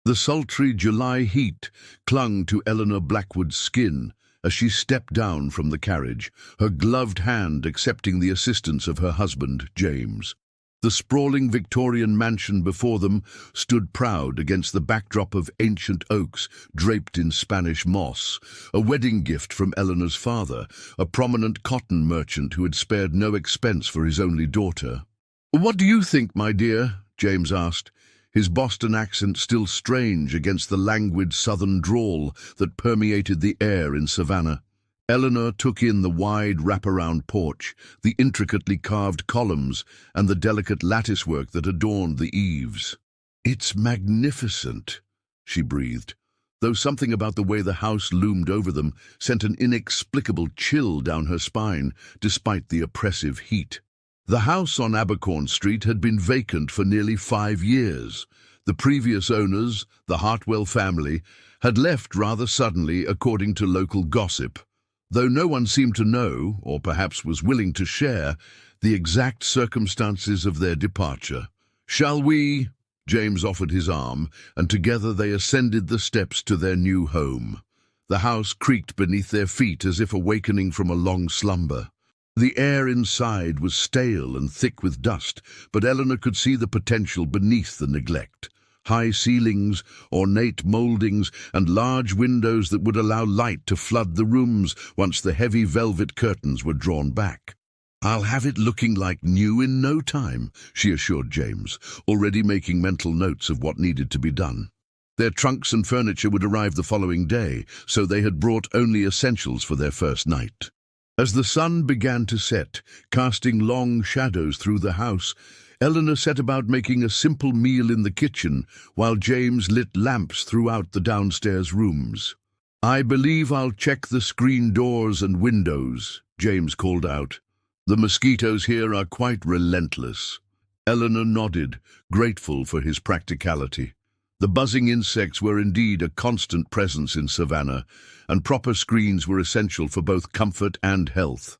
The sultry July heat clung to Eleanor Blackwood's skin as she stepped down from the carriage, her gloved hand accepting the assistance of her husband, James. The sprawling Victorian mansion before them stood proud against the backdrop of ancient oaks draped in Spanish moss, a wedding gift from Eleanor's father, a prominent cotton merchant who had spared no expense for his only daughter. "What do you think, my dear?" James asked, his Boston accent still strange against the languid southern drawl that permeated the air in Savannah. Eleanor took in the wide wraparound porch, the intricately carved columns, and the delicate latticework that adorned the eaves. "It's magnificent," she breathed, though something about the way the house loomed over them sent an inexplicable chill down her spine, despite the oppressive heat. The house on Abercorn Street had been vacant for nearly 5 years. The previous owners, the Hartwell family, had left rather suddenly, according to local gossip, though no one seemed to know, or perhaps was willing to share, the exact circumstances of their departure. "Shall we?" James offered his arm, and together they ascended the steps to their new home. The house creaked beneath their feet as if awakening from a long slumber. The air inside was stale and thick with dust, but Eleanor could see the potential beneath the neglect. High ceilings, ornate mouldings, and large windows that would allow light to flood the rooms once the heavy velvet curtains were drawn back. "I'll have it looking like new in no time," she assured James, already making mental notes of what needed to be done. Their trunks and furniture would arrive the following day, so they had brought only essentials for their first night. As the sun began to set, casting long shadows through the house, Eleanor set about making a simple meal in the kitchen while James lit lamps throughout the downstairs rooms. "I believe I'll check the screen doors and windows," James called out. "The mosquitoes here are quite relentless." Eleanor nodded, grateful for his practicality. The buzzing insects were indeed a constant presence in Savannah, and proper screens were essential for both comfort and health.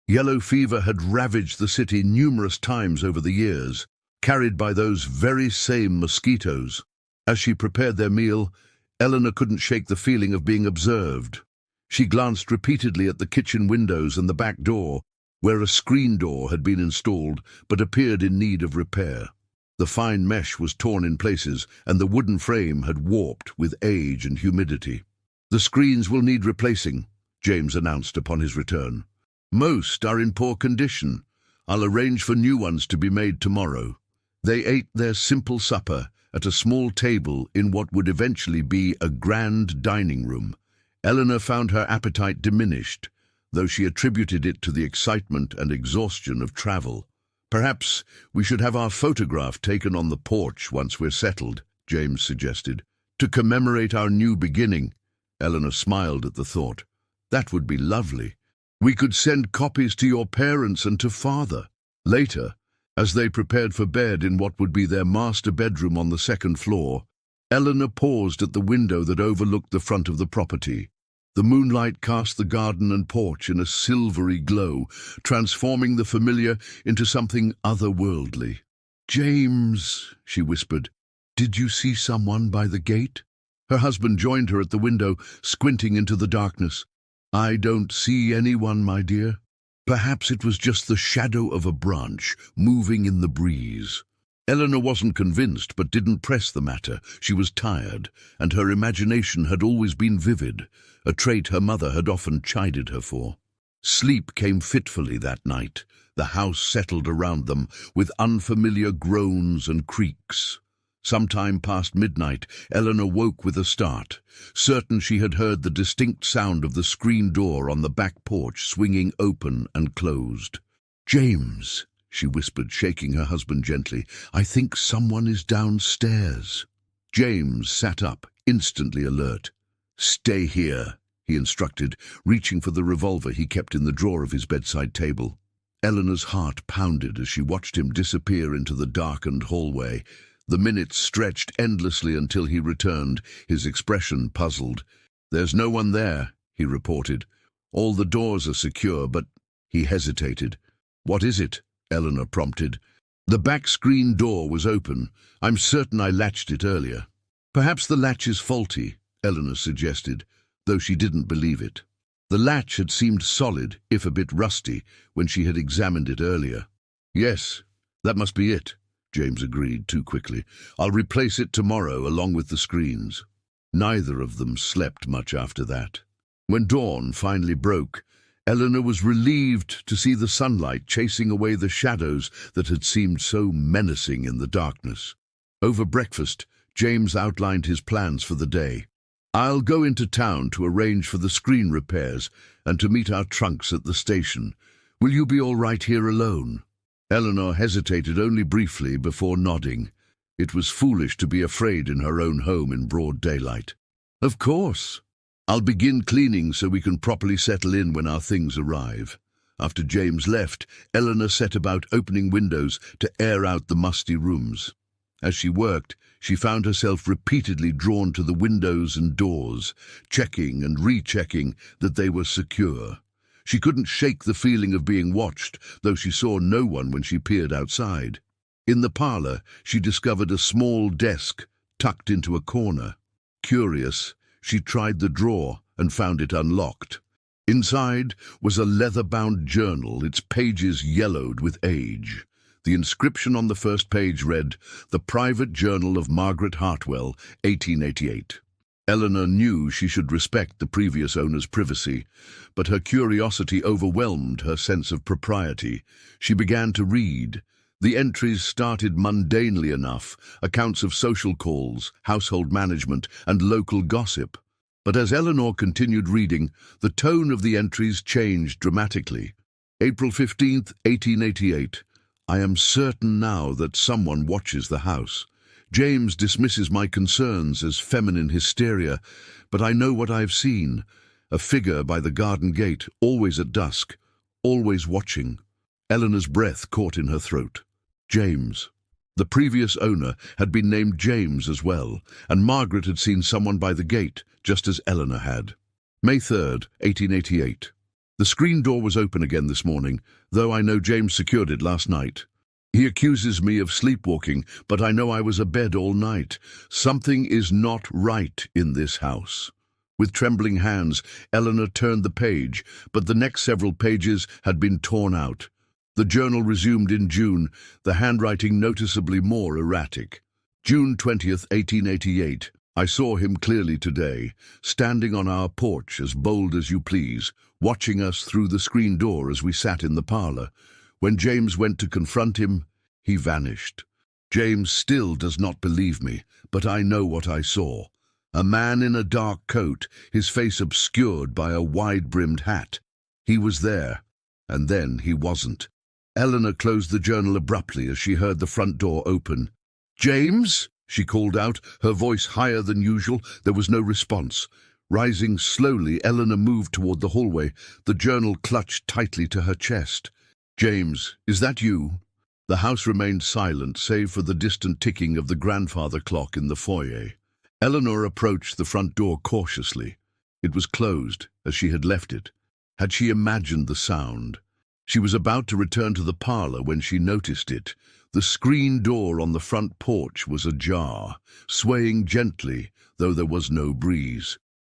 Yellow fever had ravaged the city numerous times over the years, carried by those very same mosquitoes. As she prepared their meal, Eleanor couldn't shake the feeling of being observed. She glanced repeatedly at the kitchen windows and the back door, where a screen door had been installed but appeared in need of repair. The fine mesh was torn in places, and the wooden frame had warped with age and humidity. "The screens will need replacing," James announced upon his return. "Most are in poor condition. I'll arrange for new ones to be made tomorrow." They ate their simple supper at a small table in what would eventually be a grand dining room. Eleanor found her appetite diminished, though she attributed it to the excitement and exhaustion of travel. "Perhaps we should have our photograph taken on the porch once we're settled," James suggested. "To commemorate our new beginning." Eleanor smiled at the thought. "That would be lovely. We could send copies to your parents and to Father." Later, as they prepared for bed in what would be their master bedroom on the second floor, Eleanor paused at the window that overlooked the front of the property. The moonlight cast the garden and porch in a silvery glow, transforming the familiar into something otherworldly. "James," she whispered, "did you see someone by the gate?" Her husband joined her at the window, squinting into the darkness. "I don't see anyone, my dear. Perhaps it was just the shadow of a branch moving in the breeze." Eleanor wasn't convinced, but didn't press the matter. She was tired, and her imagination had always been vivid, a trait her mother had often chided her for. Sleep came fitfully that night. The house settled around them with unfamiliar groans and creaks. Sometime past midnight, Eleanor woke with a start, certain she had heard the distinct sound of the screen door on the back porch swinging open and closed. "James," she whispered, shaking her husband gently, "I think someone is downstairs." James sat up, instantly alert. "Stay here," he instructed, reaching for the revolver he kept in the drawer of his bedside table. Eleanor's heart pounded as she watched him disappear into the darkened hallway. The minutes stretched endlessly until he returned, his expression puzzled. "There's no one there," he reported. "All the doors are secure, but—" He hesitated. "What is it?" Eleanor prompted. "The back screen door was open. I'm certain I latched it earlier." Perhaps the latch is faulty, Eleanor suggested, though she didn't believe it. The latch had seemed solid, if a bit rusty, when she had examined it earlier. Yes, that must be it, James agreed too quickly. I'll replace it tomorrow along with the screens. Neither of them slept much after that. When dawn finally broke, Eleanor was relieved to see the sunlight chasing away the shadows that had seemed so menacing in the darkness. Over breakfast, James outlined his plans for the day. I'll go into town to arrange for the screen repairs and to meet our trunks at the station. Will you be all right here alone? Eleanor hesitated only briefly before nodding. It was foolish to be afraid in her own home in broad daylight. Of course. I'll begin cleaning so we can properly settle in when our things arrive. After James left, Eleanor set about opening windows to air out the musty rooms. As she worked, she found herself repeatedly drawn to the windows and doors, checking and rechecking that they were secure. She couldn't shake the feeling of being watched, though she saw no one when she peered outside. In the parlor, she discovered a small desk tucked into a corner. Curious, she tried the drawer and found it unlocked. Inside was a leather-bound journal, its pages yellowed with age. The inscription on the first page read, "The Private Journal of Margaret Hartwell, 1888. Eleanor knew she should respect the previous owner's privacy, but her curiosity overwhelmed her sense of propriety. She began to read. The entries started mundanely enough, accounts of social calls, household management, and local gossip. But as Eleanor continued reading, the tone of the entries changed dramatically. April 15th, 1888. I am certain now that someone watches the house. James dismisses my concerns as feminine hysteria, but I know what I've seen. A figure by the garden gate, always at dusk, always watching. Eleanor's breath caught in her throat. James. The previous owner had been named James as well, and Margaret had seen someone by the gate, just as Eleanor had. May 3rd, 1888. The screen door was open again this morning, though I know James secured it last night. He accuses me of sleepwalking, but I know I was abed all night. Something is not right in this house. With trembling hands, Eleanor turned the page, but the next several pages had been torn out. The journal resumed in June, the handwriting noticeably more erratic. June 20th, 1888. I saw him clearly today, standing on our porch as bold as you please, watching us through the screen door as we sat in the parlor. When James went to confront him, he vanished. James still does not believe me, but I know what I saw. A man in a dark coat, his face obscured by a wide-brimmed hat. He was there, and then he wasn't. Eleanor closed the journal abruptly as she heard the front door open. "James?" she called out, her voice higher than usual. There was no response. Rising slowly, Eleanor moved toward the hallway, the journal clutched tightly to her chest. "James, is that you?" The house remained silent, save for the distant ticking of the grandfather clock in the foyer. Eleanor approached the front door cautiously. It was closed, as she had left it. Had she imagined the sound? She was about to return to the parlor when she noticed it. The screen door on the front porch was ajar, swaying gently, though there was no breeze.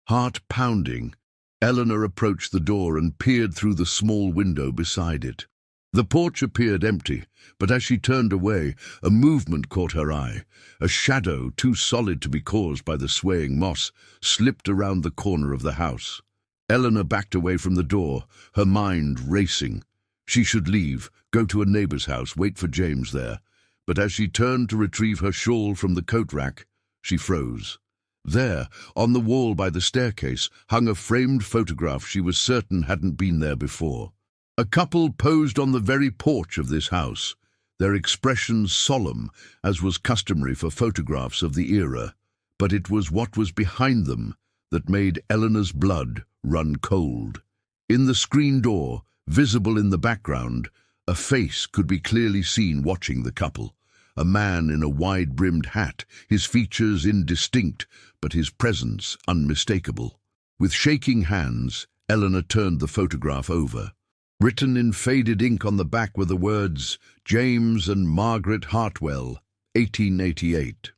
Heart pounding, Eleanor approached the door and peered through the small window beside it. The porch appeared empty, but as she turned away, a movement caught her eye. A shadow, too solid to be caused by the swaying moss, slipped around the corner of the house. Eleanor backed away from the door, her mind racing. She should leave, go to a neighbor's house, wait for James there. But as she turned to retrieve her shawl from the coat rack, she froze. There, on the wall by the staircase, hung a framed photograph she was certain hadn't been there before. A couple posed on the very porch of this house, their expressions solemn, as was customary for photographs of the era. But it was what was behind them that made Eleanor's blood run cold. In the screen door, visible in the background, a face could be clearly seen watching the couple. A man in a wide-brimmed hat, his features indistinct, but his presence unmistakable. With shaking hands, Eleanor turned the photograph over. Written in faded ink on the back were the words, "James and Margaret Hartwell, 1888.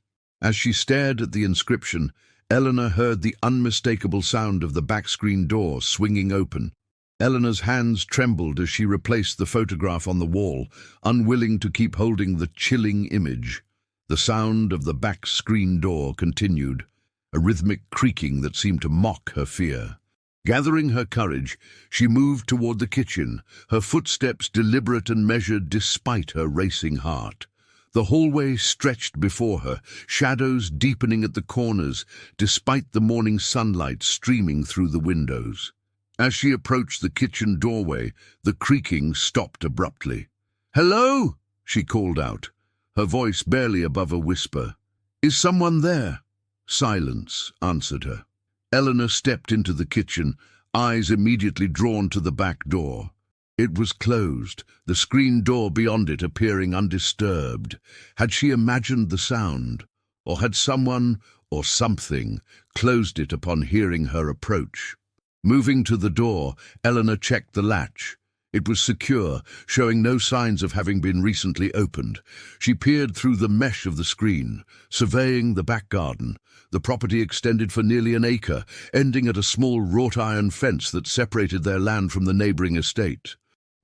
As she stared at the inscription, Eleanor heard the unmistakable sound of the back screen door swinging open. Eleanor's hands trembled as she replaced the photograph on the wall, unwilling to keep holding the chilling image. The sound of the back screen door continued, a rhythmic creaking that seemed to mock her fear. Gathering her courage, she moved toward the kitchen, her footsteps deliberate and measured despite her racing heart. The hallway stretched before her, shadows deepening at the corners, despite the morning sunlight streaming through the windows. As she approached the kitchen doorway, the creaking stopped abruptly. "Hello?" she called out, her voice barely above a whisper. "Is someone there?" Silence answered her. Eleanor stepped into the kitchen, eyes immediately drawn to the back door. It was closed, the screen door beyond it appearing undisturbed. Had she imagined the sound, or had someone or something closed it upon hearing her approach? Moving to the door, Eleanor checked the latch. It was secure, showing no signs of having been recently opened. She peered through the mesh of the screen, surveying the back garden. The property extended for nearly an acre, ending at a small wrought-iron fence that separated their land from the neighboring estate.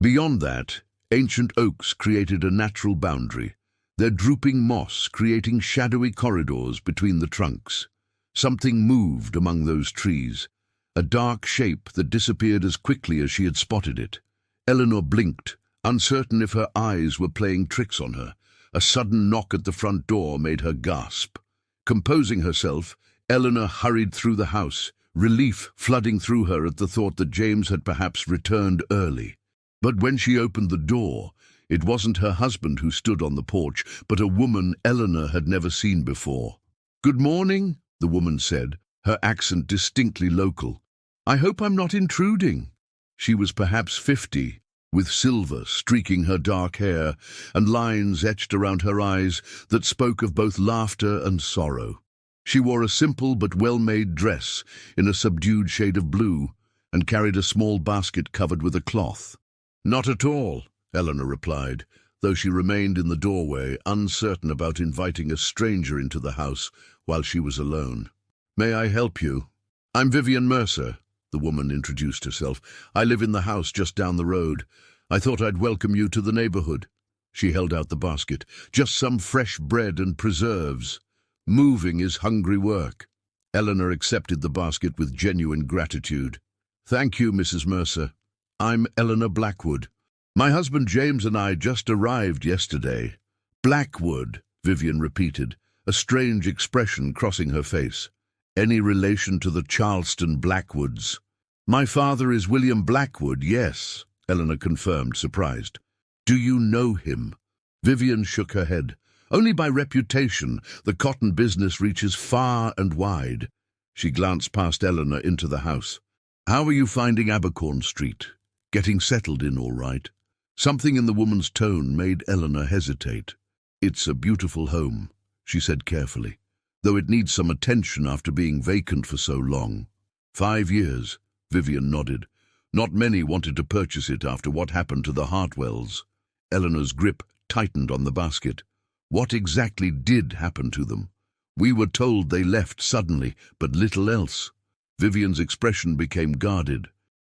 Beyond that, ancient oaks created a natural boundary, their drooping moss creating shadowy corridors between the trunks. Something moved among those trees, a dark shape that disappeared as quickly as she had spotted it. Eleanor blinked, uncertain if her eyes were playing tricks on her. A sudden knock at the front door made her gasp. Composing herself, Eleanor hurried through the house, relief flooding through her at the thought that James had perhaps returned early. But when she opened the door, it wasn't her husband who stood on the porch, but a woman Eleanor had never seen before. "Good morning," the woman said, her accent distinctly local. "I hope I'm not intruding." She was perhaps 50, with silver streaking her dark hair and lines etched around her eyes that spoke of both laughter and sorrow. She wore a simple but well-made dress in a subdued shade of blue and carried a small basket covered with a cloth. "Not at all," Eleanor replied, though she remained in the doorway, uncertain about inviting a stranger into the house while she was alone. "May I help you?" "I'm Vivian Mercer," the woman introduced herself. "I live in the house just down the road. I thought I'd welcome you to the neighborhood." She held out the basket. "Just some fresh bread and preserves. Moving is hungry work." Eleanor accepted the basket with genuine gratitude. "Thank you, Mrs. Mercer. I'm Eleanor Blackwood. My husband James and I just arrived yesterday." "Blackwood," Vivian repeated, a strange expression crossing her face. "Any relation to the Charleston Blackwoods?" "My father is William Blackwood, yes," Eleanor confirmed, surprised. "Do you know him?" Vivian shook her head. "Only by reputation. The cotton business reaches far and wide." She glanced past Eleanor into the house. "How are you finding Abercorn Street? Getting settled in all right?" Something in the woman's tone made Eleanor hesitate. "It's a beautiful home," she said carefully, "though it needs some attention after being vacant for so long." 5 years, Vivian nodded. Not many wanted to purchase it after what happened to the Hartwells. Eleanor's grip tightened on the basket. What exactly did happen to them? "We were told they left suddenly, but little else." Vivian's expression became guarded.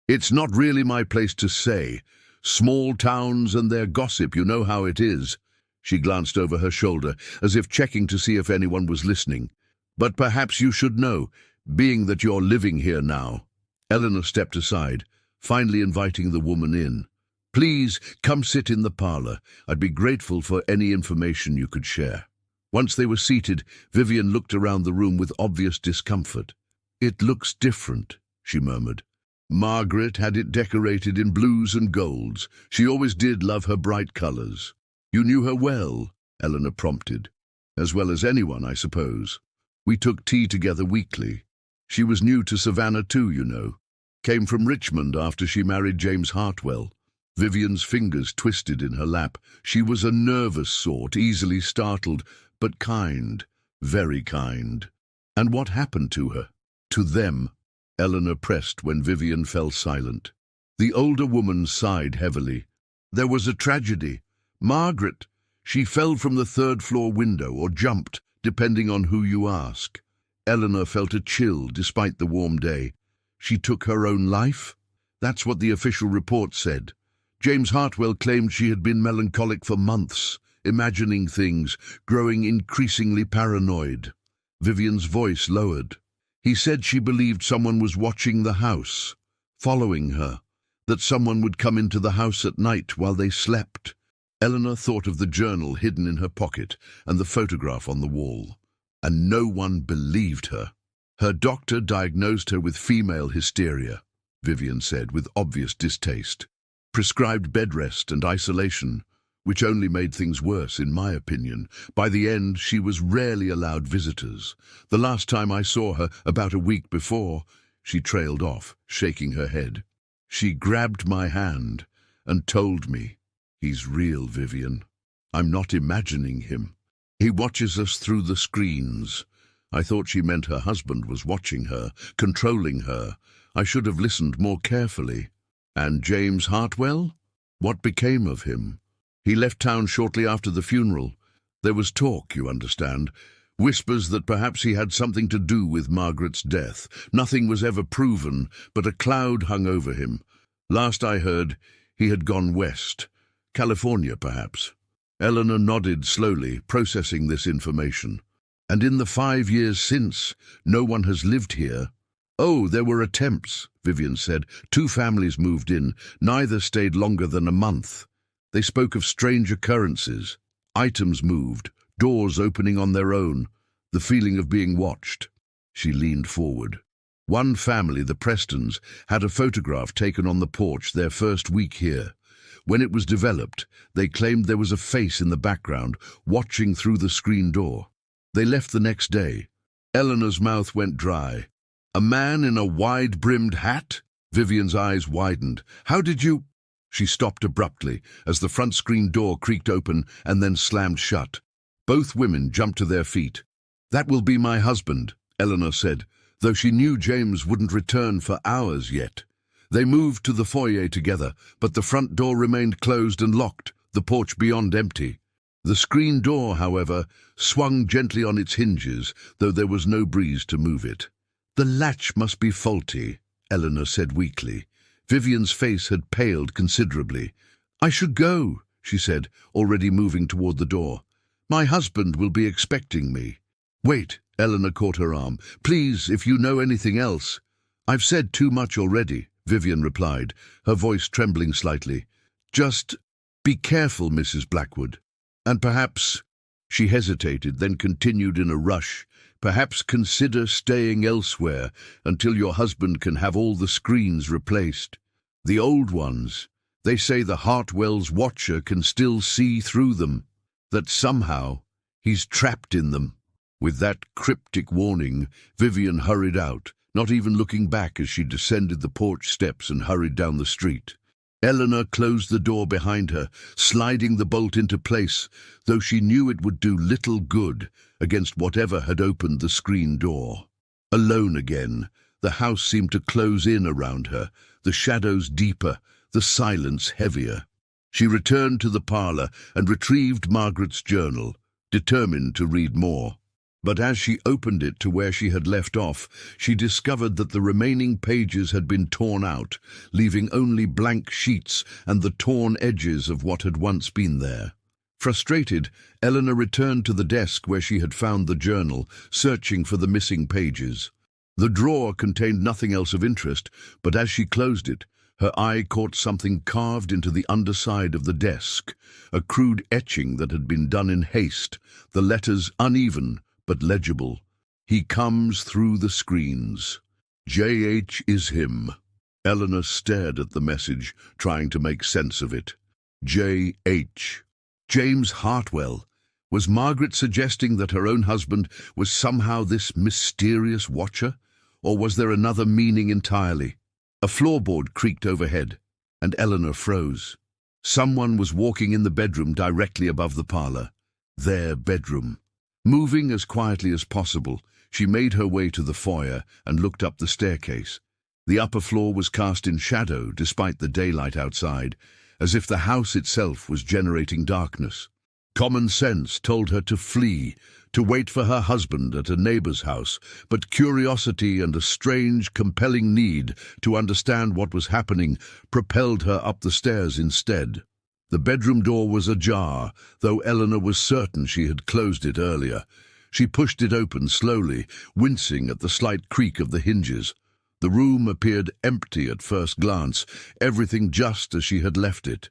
"It's not really my place to say. Small towns and their gossip, you know how it is." She glanced over her shoulder, as if checking to see if anyone was listening. "But perhaps you should know, being that you're living here now." Eleanor stepped aside, finally inviting the woman in. "Please, come sit in the parlor. I'd be grateful for any information you could share." Once they were seated, Vivian looked around the room with obvious discomfort. "It looks different," she murmured. "Margaret had it decorated in blues and golds. She always did love her bright colors." "You knew her well?" Eleanor prompted. "As well as anyone, I suppose. We took tea together weekly. She was new to Savannah too, you know. Came from Richmond after she married James Hartwell." Vivian's fingers twisted in her lap. She was a nervous sort, easily startled, but kind, very kind. "And what happened to her? To them?" Eleanor pressed when Vivian fell silent. The older woman sighed heavily. "There was a tragedy. Margaret, she fell from the third-floor window, or jumped, depending on who you ask. Eleanor felt a chill despite the warm day. She took her own life? That's what the official report said. James Hartwell claimed she had been melancholic for months, imagining things, growing increasingly paranoid. Vivian's voice lowered. He said she believed someone was watching the house, following her, that someone would come into the house at night while they slept. Eleanor thought of the journal hidden in her pocket and the photograph on the wall. And no one believed her. Her doctor diagnosed her with female hysteria, Vivian said with obvious distaste. Prescribed bed rest and isolation, which only made things worse, in my opinion. By the end, she was rarely allowed visitors. The last time I saw her, about a week before, she trailed off, shaking her head. She grabbed my hand and told me, "He's real, Vivian. I'm not imagining him. He watches us through the screens." I thought she meant her husband was watching her, controlling her. I should have listened more carefully. And James Hartwell? What became of him? He left town shortly after the funeral. There was talk, you understand. Whispers that perhaps he had something to do with Margaret's death. Nothing was ever proven, but a cloud hung over him. Last I heard, he had gone west. California, perhaps. Eleanor nodded slowly, processing this information. And in the 5 years since, no one has lived here. "Oh, there were attempts," Vivian said. 2 families moved in. Neither stayed longer than a month. They spoke of strange occurrences. Items moved, doors opening on their own, the feeling of being watched. She leaned forward. One family, the Prestons, had a photograph taken on the porch their first week here. When it was developed, they claimed there was a face in the background, watching through the screen door. They left the next day. Eleanor's mouth went dry. "A man in a wide-brimmed hat?" Vivian's eyes widened. "How did you—" She stopped abruptly as the front screen door creaked open and then slammed shut. Both women jumped to their feet. "That will be my husband," Eleanor said, though she knew James wouldn't return for hours yet. They moved to the foyer together, but the front door remained closed and locked, the porch beyond empty. The screen door, however, swung gently on its hinges, though there was no breeze to move it. "The latch must be faulty," Eleanor said weakly. Vivian's face had paled considerably. "I should go," she said, already moving toward the door. "My husband will be expecting me." "Wait," Eleanor caught her arm. "Please, if you know anything else." "I've said too much already," Vivian replied, her voice trembling slightly. "Just be careful, Mrs. Blackwood. And perhaps—" She hesitated, then continued in a rush, "perhaps consider staying elsewhere until your husband can have all the screens replaced. The old ones, they say the Hartwell's watcher can still see through them, that somehow he's trapped in them." With that cryptic warning, Vivian hurried out, not even looking back as she descended the porch steps and hurried down the street. Eleanor closed the door behind her, sliding the bolt into place, though she knew it would do little good against whatever had opened the screen door. Alone again, the house seemed to close in around her, the shadows deeper, the silence heavier. She returned to the parlor and retrieved Margaret's journal, determined to read more. But as she opened it to where she had left off, she discovered that the remaining pages had been torn out, leaving only blank sheets and the torn edges of what had once been there. Frustrated, Eleanor returned to the desk where she had found the journal, searching for the missing pages. The drawer contained nothing else of interest, but as she closed it, her eye caught something carved into the underside of the desk, a crude etching that had been done in haste, the letters uneven but legible. "He comes through the screens. J.H. is him." Eleanor stared at the message, trying to make sense of it. J.H. James Hartwell. Was Margaret suggesting that her own husband was somehow this mysterious watcher? Or was there another meaning entirely? A floorboard creaked overhead, and Eleanor froze. Someone was walking in the bedroom directly above the parlor. Their bedroom. Moving as quietly as possible, she made her way to the foyer and looked up the staircase. The upper floor was cast in shadow despite the daylight outside, as if the house itself was generating darkness. Common sense told her to flee, to wait for her husband at a neighbor's house, but curiosity and a strange, compelling need to understand what was happening propelled her up the stairs instead. The bedroom door was ajar, though Eleanor was certain she had closed it earlier. She pushed it open slowly, wincing at the slight creak of the hinges. The room appeared empty at first glance, everything just as she had left it.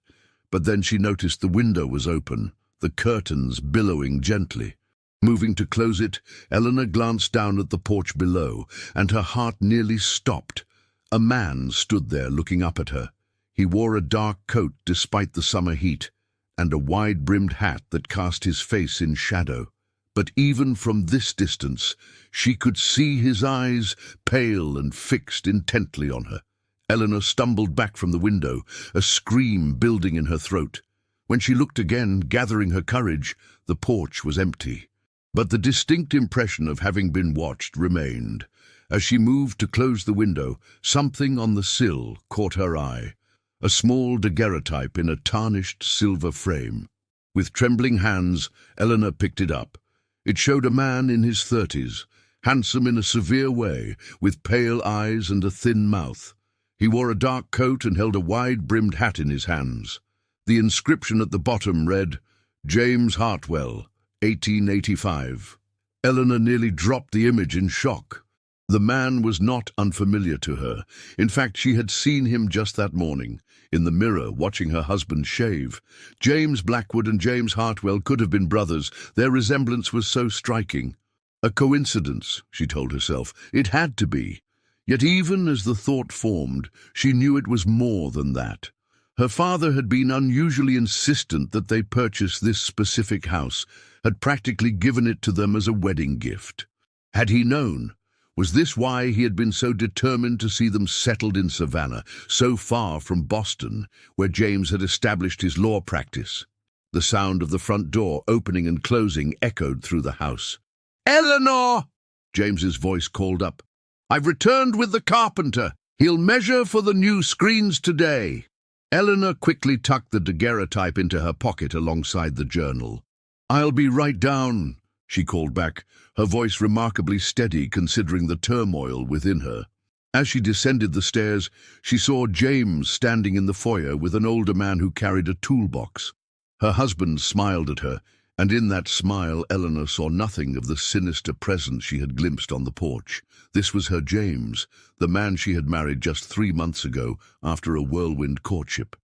But then she noticed the window was open, the curtains billowing gently. Moving to close it, Eleanor glanced down at the porch below, and her heart nearly stopped. A man stood there looking up at her. He wore a dark coat despite the summer heat, and a wide-brimmed hat that cast his face in shadow. But even from this distance, she could see his eyes, pale and fixed intently on her. Eleanor stumbled back from the window, a scream building in her throat. When she looked again, gathering her courage, the porch was empty. But the distinct impression of having been watched remained. As she moved to close the window, something on the sill caught her eye. A small daguerreotype in a tarnished silver frame. With trembling hands, Eleanor picked it up. It showed a man in his 30s, handsome in a severe way, with pale eyes and a thin mouth. He wore a dark coat and held a wide-brimmed hat in his hands. The inscription at the bottom read, "James Hartwell, 1885. Eleanor nearly dropped the image in shock. The man was not unfamiliar to her. In fact, she had seen him just that morning, in the mirror watching her husband shave. James Blackwood and James Hartwell could have been brothers. Their resemblance was so striking. A coincidence, she told herself. It had to be. Yet even as the thought formed, she knew it was more than that. Her father had been unusually insistent that they purchase this specific house, had practically given it to them as a wedding gift. Had he known? Was this why he had been so determined to see them settled in Savannah, so far from Boston, where James had established his law practice? The sound of the front door opening and closing echoed through the house. "Eleanor!" James's voice called up. "I've returned with the carpenter. He'll measure for the new screens today." Eleanor quickly tucked the daguerreotype into her pocket alongside the journal. "I'll be right down," she called back, her voice remarkably steady considering the turmoil within her. As she descended the stairs, she saw James standing in the foyer with an older man who carried a toolbox. Her husband smiled at her, and in that smile Eleanor saw nothing of the sinister presence she had glimpsed on the porch. This was her James, the man she had married just 3 months ago after a whirlwind courtship.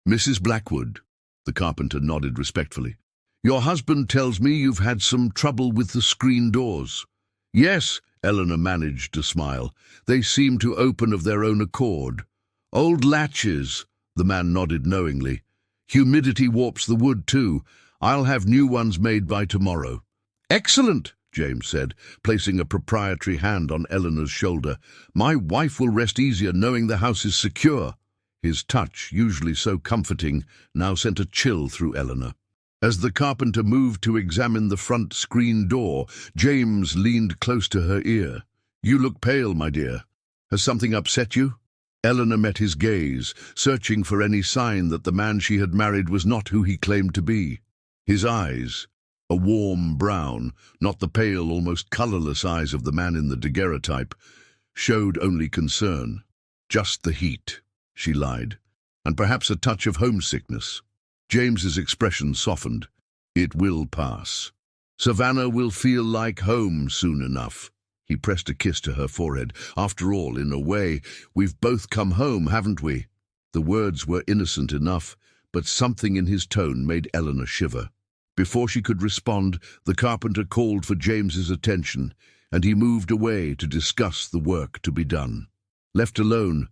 "Mrs. Blackwood," the carpenter nodded respectfully. "Your husband tells me you've had some trouble with the screen doors." "Yes," Eleanor managed to smile. "They seem to open of their own accord." "Old latches," the man nodded knowingly. "Humidity warps the wood too. I'll have new ones made by tomorrow." "Excellent," James said, placing a proprietary hand on Eleanor's shoulder. "My wife will rest easier knowing the house is secure." His touch, usually so comforting, now sent a chill through Eleanor. As the carpenter moved to examine the front screen door, James leaned close to her ear. "You look pale, my dear. Has something upset you?" Eleanor met his gaze, searching for any sign that the man she had married was not who he claimed to be. His eyes, a warm brown, not the pale, almost colorless eyes of the man in the daguerreotype, showed only concern. "Just the heat," she lied, "and perhaps a touch of homesickness." James's expression softened. "It will pass. Savannah will feel like home soon enough." He pressed a kiss to her forehead. "After all, in a way, we've both come home, haven't we?" The words were innocent enough, but something in his tone made Eleanor shiver. Before she could respond, the carpenter called for James's attention, and he moved away to discuss the work to be done. Left alone,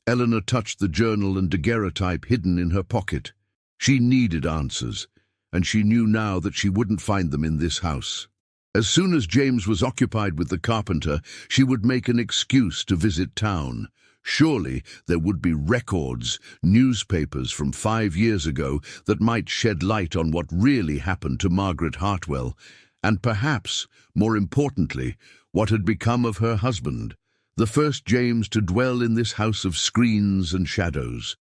Eleanor touched the journal and daguerreotype hidden in her pocket. She needed answers, and she knew now that she wouldn't find them in this house. As soon as James was occupied with the carpenter, she would make an excuse to visit town. Surely there would be records, newspapers from 5 years ago that might shed light on what really happened to Margaret Hartwell, and perhaps, more importantly, what had become of her husband, the first James to dwell in this house of screens and shadows.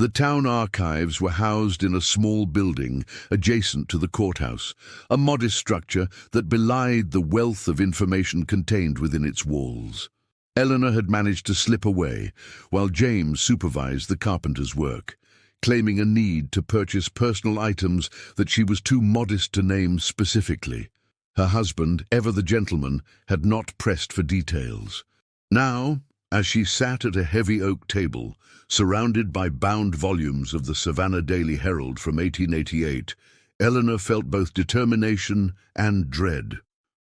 The town archives were housed in a small building adjacent to the courthouse, a modest structure that belied the wealth of information contained within its walls. Eleanor had managed to slip away, while James supervised the carpenter's work, claiming a need to purchase personal items that she was too modest to name specifically. Her husband, ever the gentleman, had not pressed for details. Now, as she sat at a heavy oak table, surrounded by bound volumes of the Savannah Daily Herald from 1888, Eleanor felt both determination and dread.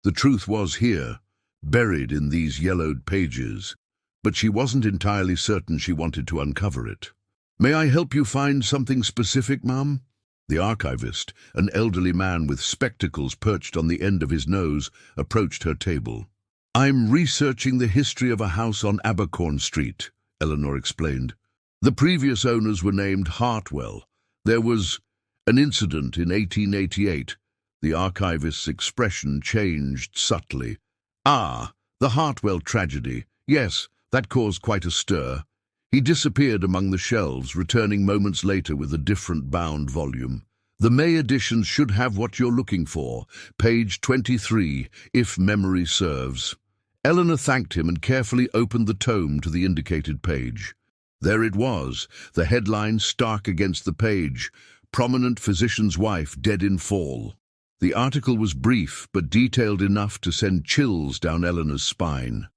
The truth was here, buried in these yellowed pages, but she wasn't entirely certain she wanted to uncover it. "May I help you find something specific, ma'am?" The archivist, an elderly man with spectacles perched on the end of his nose, approached her table. "I'm researching the history of a house on Abercorn Street," Eleanor explained. "The previous owners were named Hartwell. There was an incident in 1888. The archivist's expression changed subtly. "Ah, the Hartwell tragedy. Yes, that caused quite a stir. He disappeared among the shelves, returning moments later with a different bound volume. The May edition should have what you're looking for, page 23, if memory serves." Eleanor thanked him and carefully opened the tome to the indicated page. There it was, the headline stark against the page, "Prominent Physician's Wife Dead in Fall." The article was brief but detailed enough to send chills down Eleanor's spine.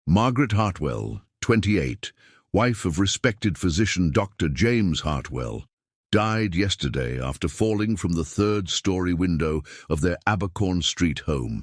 Margaret Hartwell, 28, wife of respected physician Dr. James Hartwell, died yesterday after falling from the third-story window of their Abercorn Street home.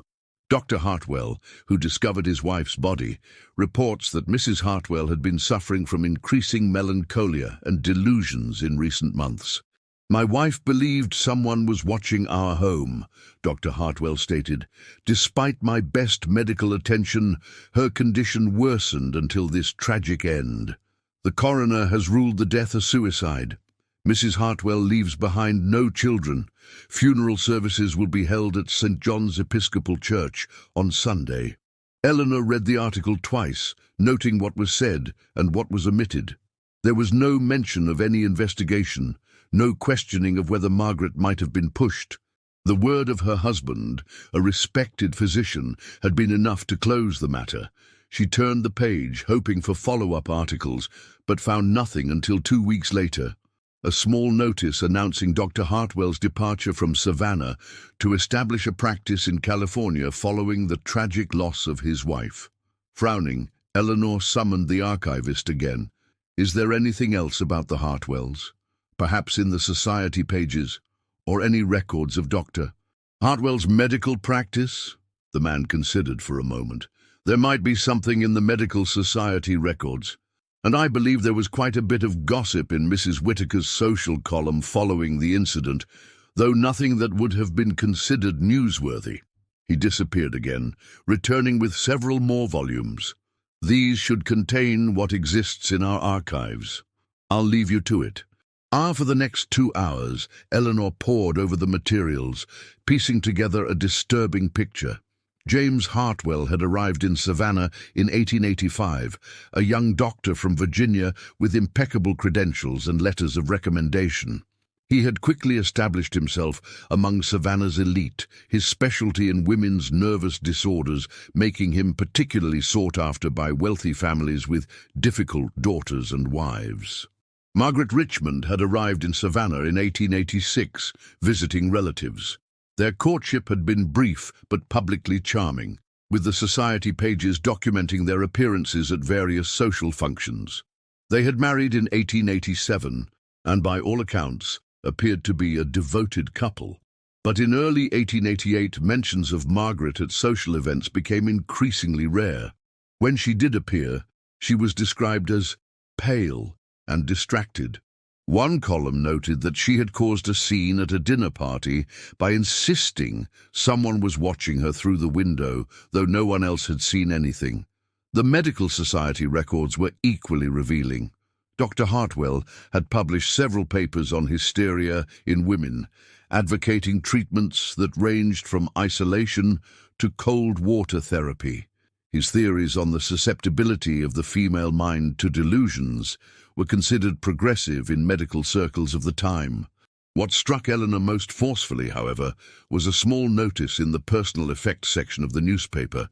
Dr. Hartwell, who discovered his wife's body, reports that Mrs. Hartwell had been suffering from increasing melancholia and delusions in recent months. "My wife believed someone was watching our home," Dr. Hartwell stated. "Despite my best medical attention, her condition worsened until this tragic end. The coroner has ruled the death a suicide. Mrs. Hartwell leaves behind no children. Funeral services will be held at St. John's Episcopal Church on Sunday." Eleanor read the article twice, noting what was said and what was omitted. There was no mention of any investigation, no questioning of whether Margaret might have been pushed. The word of her husband, a respected physician, had been enough to close the matter. She turned the page, hoping for follow-up articles, but found nothing until 2 weeks later. A small notice announcing Dr. Hartwell's departure from Savannah to establish a practice in California following the tragic loss of his wife. Frowning, Eleanor summoned the archivist again. "Is there anything else about the Hartwells? Perhaps in the society pages, or any records of Dr. Hartwell's medical practice?" The man considered for a moment. "There might be something in the medical society records. And I believe there was quite a bit of gossip in Mrs. Whitaker's social column following the incident, though nothing that would have been considered newsworthy." He disappeared again, returning with several more volumes. "These should contain what exists in our archives. I'll leave you to it." For the next 2 hours, Eleanor pored over the materials, piecing together a disturbing picture. James Hartwell had arrived in Savannah in 1885, a young doctor from Virginia with impeccable credentials and letters of recommendation. He had quickly established himself among Savannah's elite, his specialty in women's nervous disorders making him particularly sought after by wealthy families with difficult daughters and wives. Margaret Richmond had arrived in Savannah in 1886, visiting relatives. Their courtship had been brief but publicly charming, with the society pages documenting their appearances at various social functions. They had married in 1887, and by all accounts appeared to be a devoted couple. But in early 1888, mentions of Margaret at social events became increasingly rare. When she did appear, she was described as pale and distracted. One column noted that she had caused a scene at a dinner party by insisting someone was watching her through the window, though no one else had seen anything. The medical society records were equally revealing. Dr. Hartwell had published several papers on hysteria in women, advocating treatments that ranged from isolation to cold water therapy. His theories on the susceptibility of the female mind to delusions were considered progressive in medical circles of the time. What struck Eleanor most forcefully, however, was a small notice in the personal effects section of the newspaper,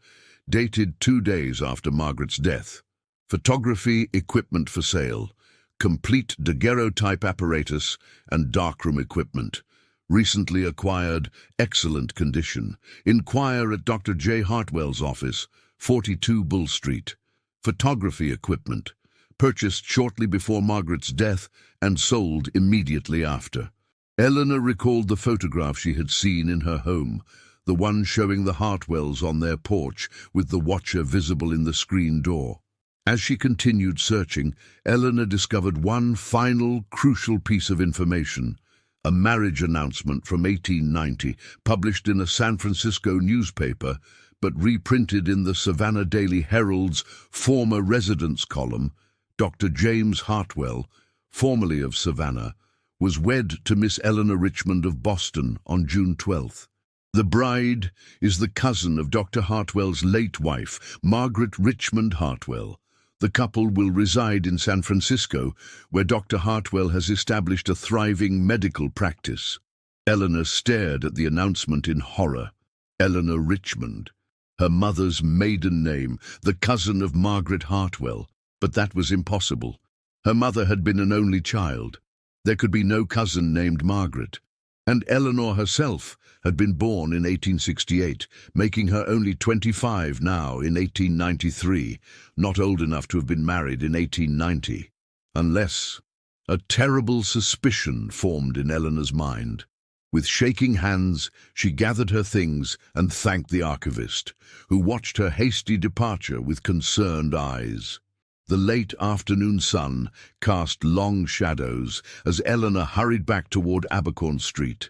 dated 2 days after Margaret's death. Photography equipment for sale, complete daguerreotype apparatus and darkroom equipment. Recently acquired, excellent condition. Inquire at Dr. J. Hartwell's office, 42 Bull Street. Photography equipment, purchased shortly before Margaret's death and sold immediately after. Eleanor recalled the photograph she had seen in her home, the one showing the Hartwells on their porch with the watcher visible in the screen door. As she continued searching, Eleanor discovered one final, crucial piece of information: a marriage announcement from 1890, published in a San Francisco newspaper, but reprinted in the Savannah Daily Herald's former residence column. Dr. James Hartwell, formerly of Savannah, was wed to Miss Eleanor Richmond of Boston on June 12th. The bride is the cousin of Dr. Hartwell's late wife, Margaret Richmond Hartwell. The couple will reside in San Francisco, where Dr. Hartwell has established a thriving medical practice. Eleanor stared at the announcement in horror. Eleanor Richmond, her mother's maiden name, the cousin of Margaret Hartwell. But that was impossible. Her mother had been an only child. There could be no cousin named Margaret. And Eleanor herself had been born in 1868, making her only 25 now in 1893, not old enough to have been married in 1890. Unless a terrible suspicion formed in Eleanor's mind. With shaking hands, she gathered her things and thanked the archivist, who watched her hasty departure with concerned eyes. The late afternoon sun cast long shadows as Eleanor hurried back toward Abercorn Street,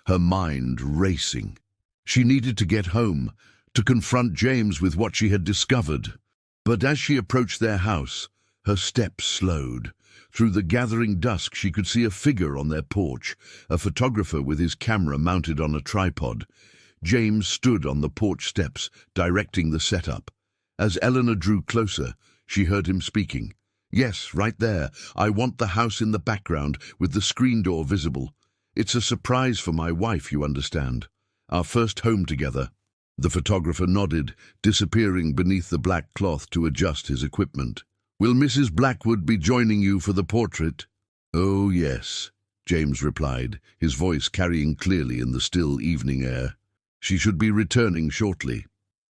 her mind racing. She needed to get home, to confront James with what she had discovered. But as she approached their house, her steps slowed. Through the gathering dusk, she could see a figure on their porch, a photographer with his camera mounted on a tripod. James stood on the porch steps, directing the setup. As Eleanor drew closer, she heard him speaking. "Yes, right there. I want the house in the background, with the screen door visible. It's a surprise for my wife, you understand. Our first home together." The photographer nodded, disappearing beneath the black cloth to adjust his equipment. "Will Mrs. Blackwood be joining you for the portrait?" "Oh, yes," James replied, his voice carrying clearly in the still evening air. "She should be returning shortly."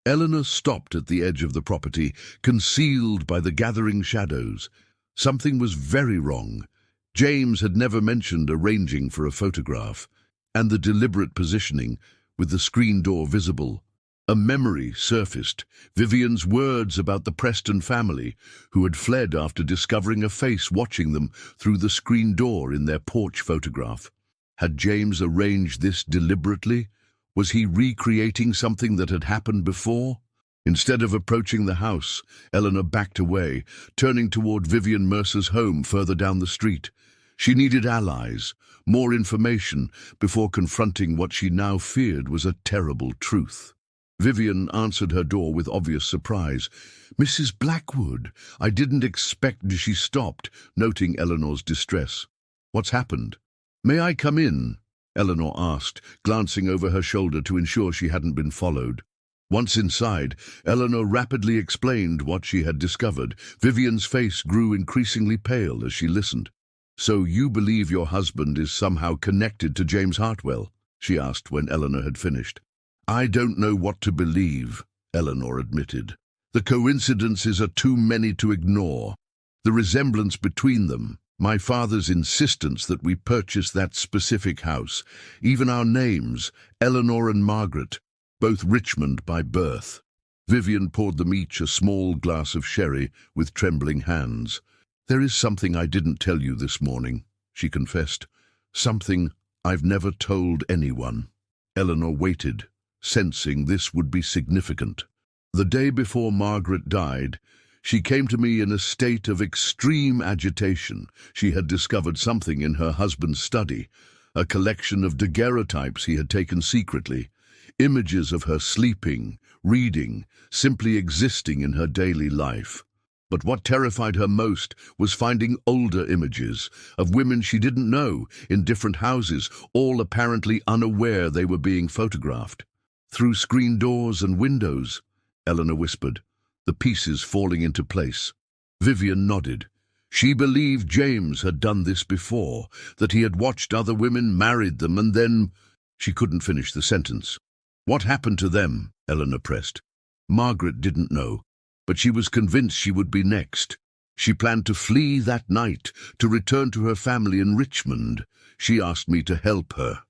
Eleanor stopped at the edge of the property, concealed by the gathering shadows. Something was very wrong. James had never mentioned arranging for a photograph, and the deliberate positioning, with the screen door visible. A memory surfaced, Vivian's words about the Preston family, who had fled after discovering a face watching them through the screen door in their porch photograph. Had James arranged this deliberately? Was he recreating something that had happened before? Instead of approaching the house, Eleanor backed away, turning toward Vivian Mercer's home further down the street. She needed allies, more information, before confronting what she now feared was a terrible truth. Vivian answered her door with obvious surprise. "Mrs. Blackwood, I didn't expect—" She stopped, noting Eleanor's distress. "What's happened?" "May I come in?" Eleanor asked, glancing over her shoulder to ensure she hadn't been followed. Once inside, Eleanor rapidly explained what she had discovered. Vivian's face grew increasingly pale as she listened. "So you believe your husband is somehow connected to James Hartwell?" she asked when Eleanor had finished. "I don't know what to believe," Eleanor admitted. "The coincidences are too many to ignore. The resemblance between them, my father's insistence that we purchase that specific house, even our names, Eleanor and Margaret, both Richmond by birth." Vivian poured them each a small glass of sherry with trembling hands. "There is something I didn't tell you this morning," she confessed. "Something I've never told anyone." Eleanor waited, sensing this would be significant. "The day before Margaret died, she came to me in a state of extreme agitation. She had discovered something in her husband's study, a collection of daguerreotypes he had taken secretly, images of her sleeping, reading, simply existing in her daily life. But what terrified her most was finding older images of women she didn't know in different houses, all apparently unaware they were being photographed. "Through screen doors and windows," Eleanor whispered, the pieces falling into place. Vivian nodded. She believed James had done this before, that he had watched other women, married them, and then— She couldn't finish the sentence. "What happened to them?" Eleanor pressed. Margaret didn't know, but she was convinced she would be next. She planned to flee that night, to return to her family in Richmond. She asked me to help her.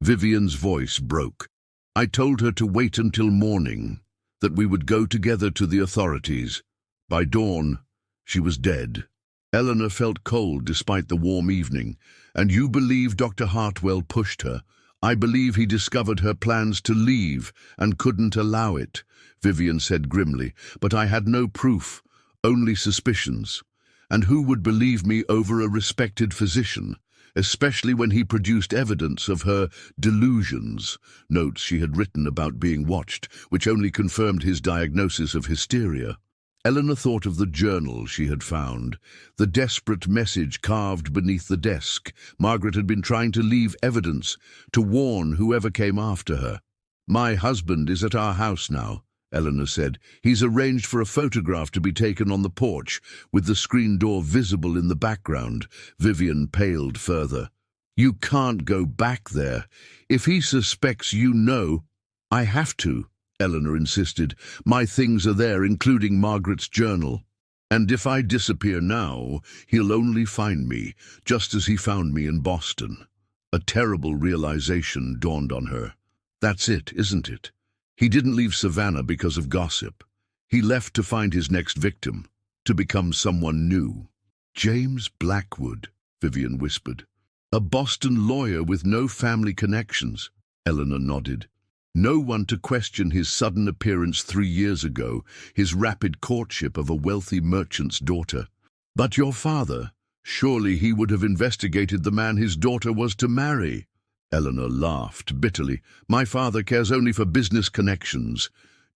Vivian's voice broke. "I told her to wait until morning, that we would go together to the authorities. By dawn, she was dead." Eleanor felt cold despite the warm evening. "And you believe Dr. Hartwell pushed her?" "I believe he discovered her plans to leave and couldn't allow it," Vivian said grimly. "But I had no proof, only suspicions. And who would believe me over a respected physician, especially when he produced evidence of her delusions, notes she had written about being watched, which only confirmed his diagnosis of hysteria?" Eleanor thought of the journal she had found, the desperate message carved beneath the desk. Margaret had been trying to leave evidence, to warn whoever came after her. "My husband is at our house now," Eleanor said. "He's arranged for a photograph to be taken on the porch, with the screen door visible in the background." Vivian paled further. "You can't go back there. If he suspects you know—" "I have to," Eleanor insisted. "My things are there, including Margaret's journal. And if I disappear now, he'll only find me, just as he found me in Boston." A terrible realization dawned on her. That's it, isn't it? He didn't leave Savannah because of gossip. He left to find his next victim, to become someone new. "James Blackwood," Vivian whispered. "A Boston lawyer with no family connections." Eleanor nodded. "No one to question his sudden appearance 3 years ago, his rapid courtship of a wealthy merchant's daughter. But your father, surely he would have investigated the man his daughter was to marry." Eleanor laughed bitterly. "My father cares only for business connections.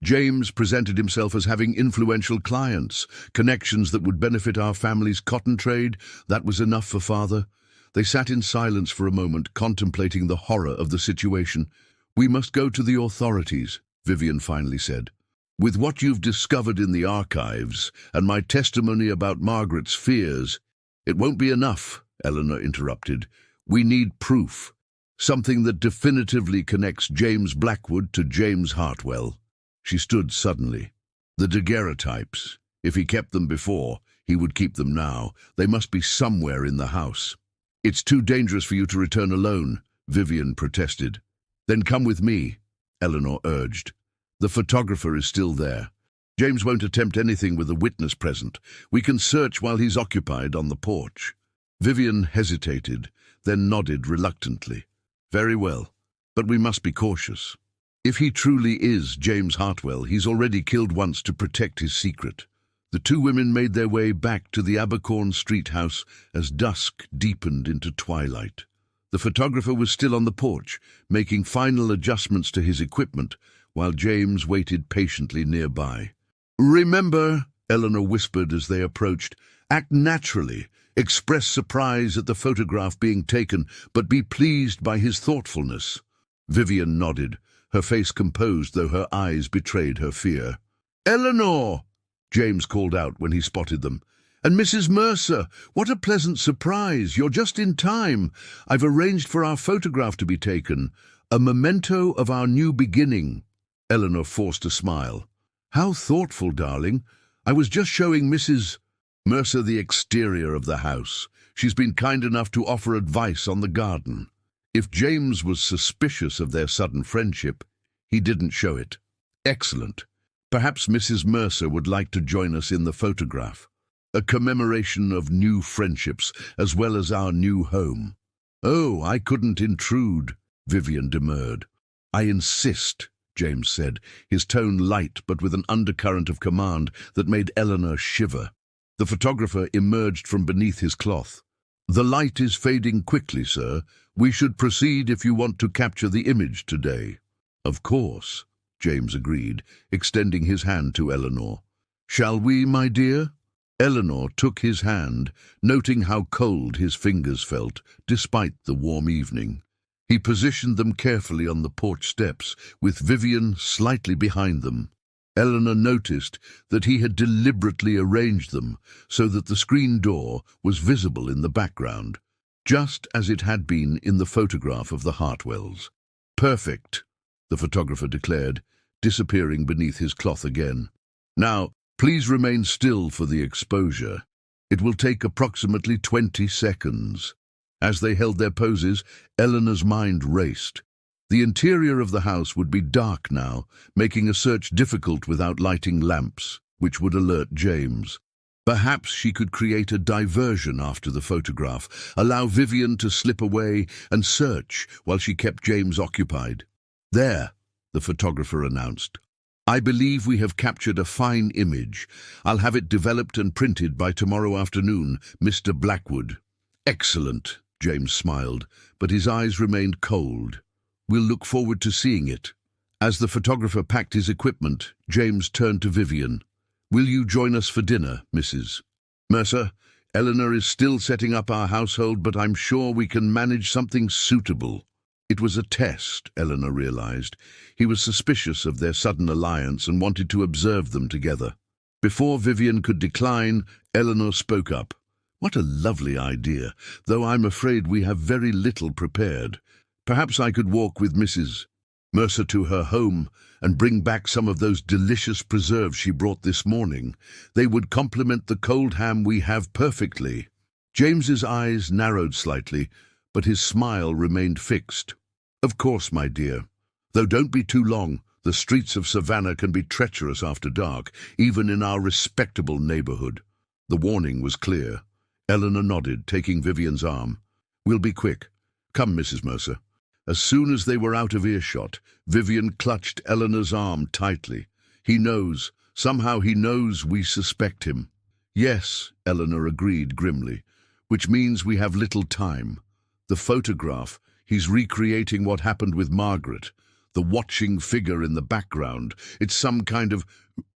James presented himself as having influential clients, connections that would benefit our family's cotton trade. That was enough for father." They sat in silence for a moment, contemplating the horror of the situation. "We must go to the authorities," Vivian finally said. "With what you've discovered in the archives and my testimony about Margaret's fears—" "It won't be enough," Eleanor interrupted. "We need proof. Something that definitively connects James Blackwood to James Hartwell." She stood suddenly. "The daguerreotypes. If he kept them before, he would keep them now. They must be somewhere in the house." "It's too dangerous for you to return alone," Vivian protested. "Then come with me," Eleanor urged. "The photographer is still there. James won't attempt anything with a witness present. We can search while he's occupied on the porch." Vivian hesitated, then nodded reluctantly. "Very well, but we must be cautious. If he truly is James Hartwell, he's already killed once to protect his secret." The two women made their way back to the Abercorn Street house as dusk deepened into twilight. The photographer was still on the porch, making final adjustments to his equipment, while James waited patiently nearby. "Remember," Eleanor whispered as they approached, "act naturally. Express surprise at the photograph being taken, but be pleased by his thoughtfulness." Vivian nodded, her face composed though her eyes betrayed her fear. "Eleanor!" James called out when he spotted them. "And Mrs. Mercer, what a pleasant surprise. You're just in time. I've arranged for our photograph to be taken, a memento of our new beginning." Eleanor forced a smile. "How thoughtful, darling. I was just showing Mrs. Mercer the exterior of the house. She's been kind enough to offer advice on the garden." If James was suspicious of their sudden friendship, he didn't show it. "Excellent. Perhaps Mrs. Mercer would like to join us in the photograph. A commemoration of new friendships, as well as our new home." "Oh, I couldn't intrude," Vivian demurred. "I insist," James said, his tone light but with an undercurrent of command that made Eleanor shiver. The photographer emerged from beneath his cloth. "The light is fading quickly, sir. We should proceed if you want to capture the image today." "Of course," James agreed, extending his hand to Eleanor. "Shall we, my dear?" Eleanor took his hand, noting how cold his fingers felt, despite the warm evening. He positioned them carefully on the porch steps, with Vivian slightly behind them. Eleanor noticed that he had deliberately arranged them so that the screen door was visible in the background, just as it had been in the photograph of the Hartwells. "Perfect," the photographer declared, disappearing beneath his cloth again. "Now, please remain still for the exposure. It will take approximately 20 seconds. As they held their poses, Eleanor's mind raced. The interior of the house would be dark now, making a search difficult without lighting lamps, which would alert James. Perhaps she could create a diversion after the photograph, allow Vivian to slip away and search while she kept James occupied. "There," the photographer announced. "I believe we have captured a fine image. I'll have it developed and printed by tomorrow afternoon, Mr. Blackwood." "Excellent," James smiled, but his eyes remained cold. "We'll look forward to seeing it." As the photographer packed his equipment, James turned to Vivian. "Will you join us for dinner, Mrs. Mercer? Eleanor is still setting up our household, but I'm sure we can manage something suitable." It was a test, Eleanor realized. He was suspicious of their sudden alliance and wanted to observe them together. Before Vivian could decline, Eleanor spoke up. "What a lovely idea, though I'm afraid we have very little prepared. Perhaps I could walk with Mrs. Mercer to her home and bring back some of those delicious preserves she brought this morning. They would complement the cold ham we have perfectly." James's eyes narrowed slightly, but his smile remained fixed. "Of course, my dear. Though don't be too long. The streets of Savannah can be treacherous after dark, even in our respectable neighborhood." The warning was clear. Eleanor nodded, taking Vivian's arm. "We'll be quick. Come, Mrs. Mercer." As soon as they were out of earshot, Vivian clutched Eleanor's arm tightly. Somehow he knows we suspect him." "Yes," Eleanor agreed grimly, "which means we have little time. The photograph, he's recreating what happened with Margaret. The watching figure in the background, it's some kind of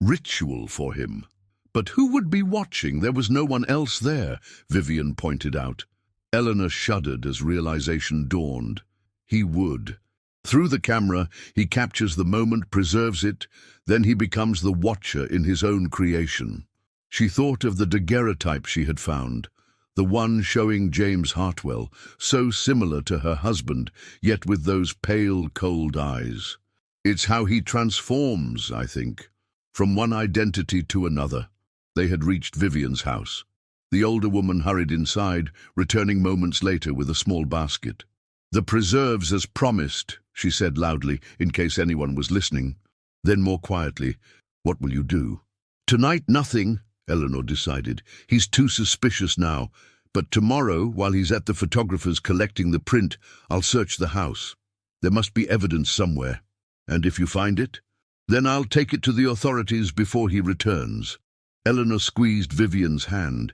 ritual for him." "But who would be watching? There was no one else there," Vivian pointed out. Eleanor shuddered as realization dawned. He would. Through the camera, he captures the moment, preserves it, then he becomes the watcher in his own creation. She thought of the daguerreotype she had found, the one showing James Hartwell, so similar to her husband, yet with those pale, cold eyes. It's how he transforms, I think, from one identity to another. They had reached Vivian's house. The older woman hurried inside, returning moments later with a small basket. "The preserves as promised," she said loudly, in case anyone was listening. Then more quietly, "What will you do?" "Tonight, nothing," Eleanor decided. "He's too suspicious now. But tomorrow, while he's at the photographer's collecting the print, I'll search the house. There must be evidence somewhere. And if you find it, then I'll take it to the authorities before he returns." Eleanor squeezed Vivian's hand.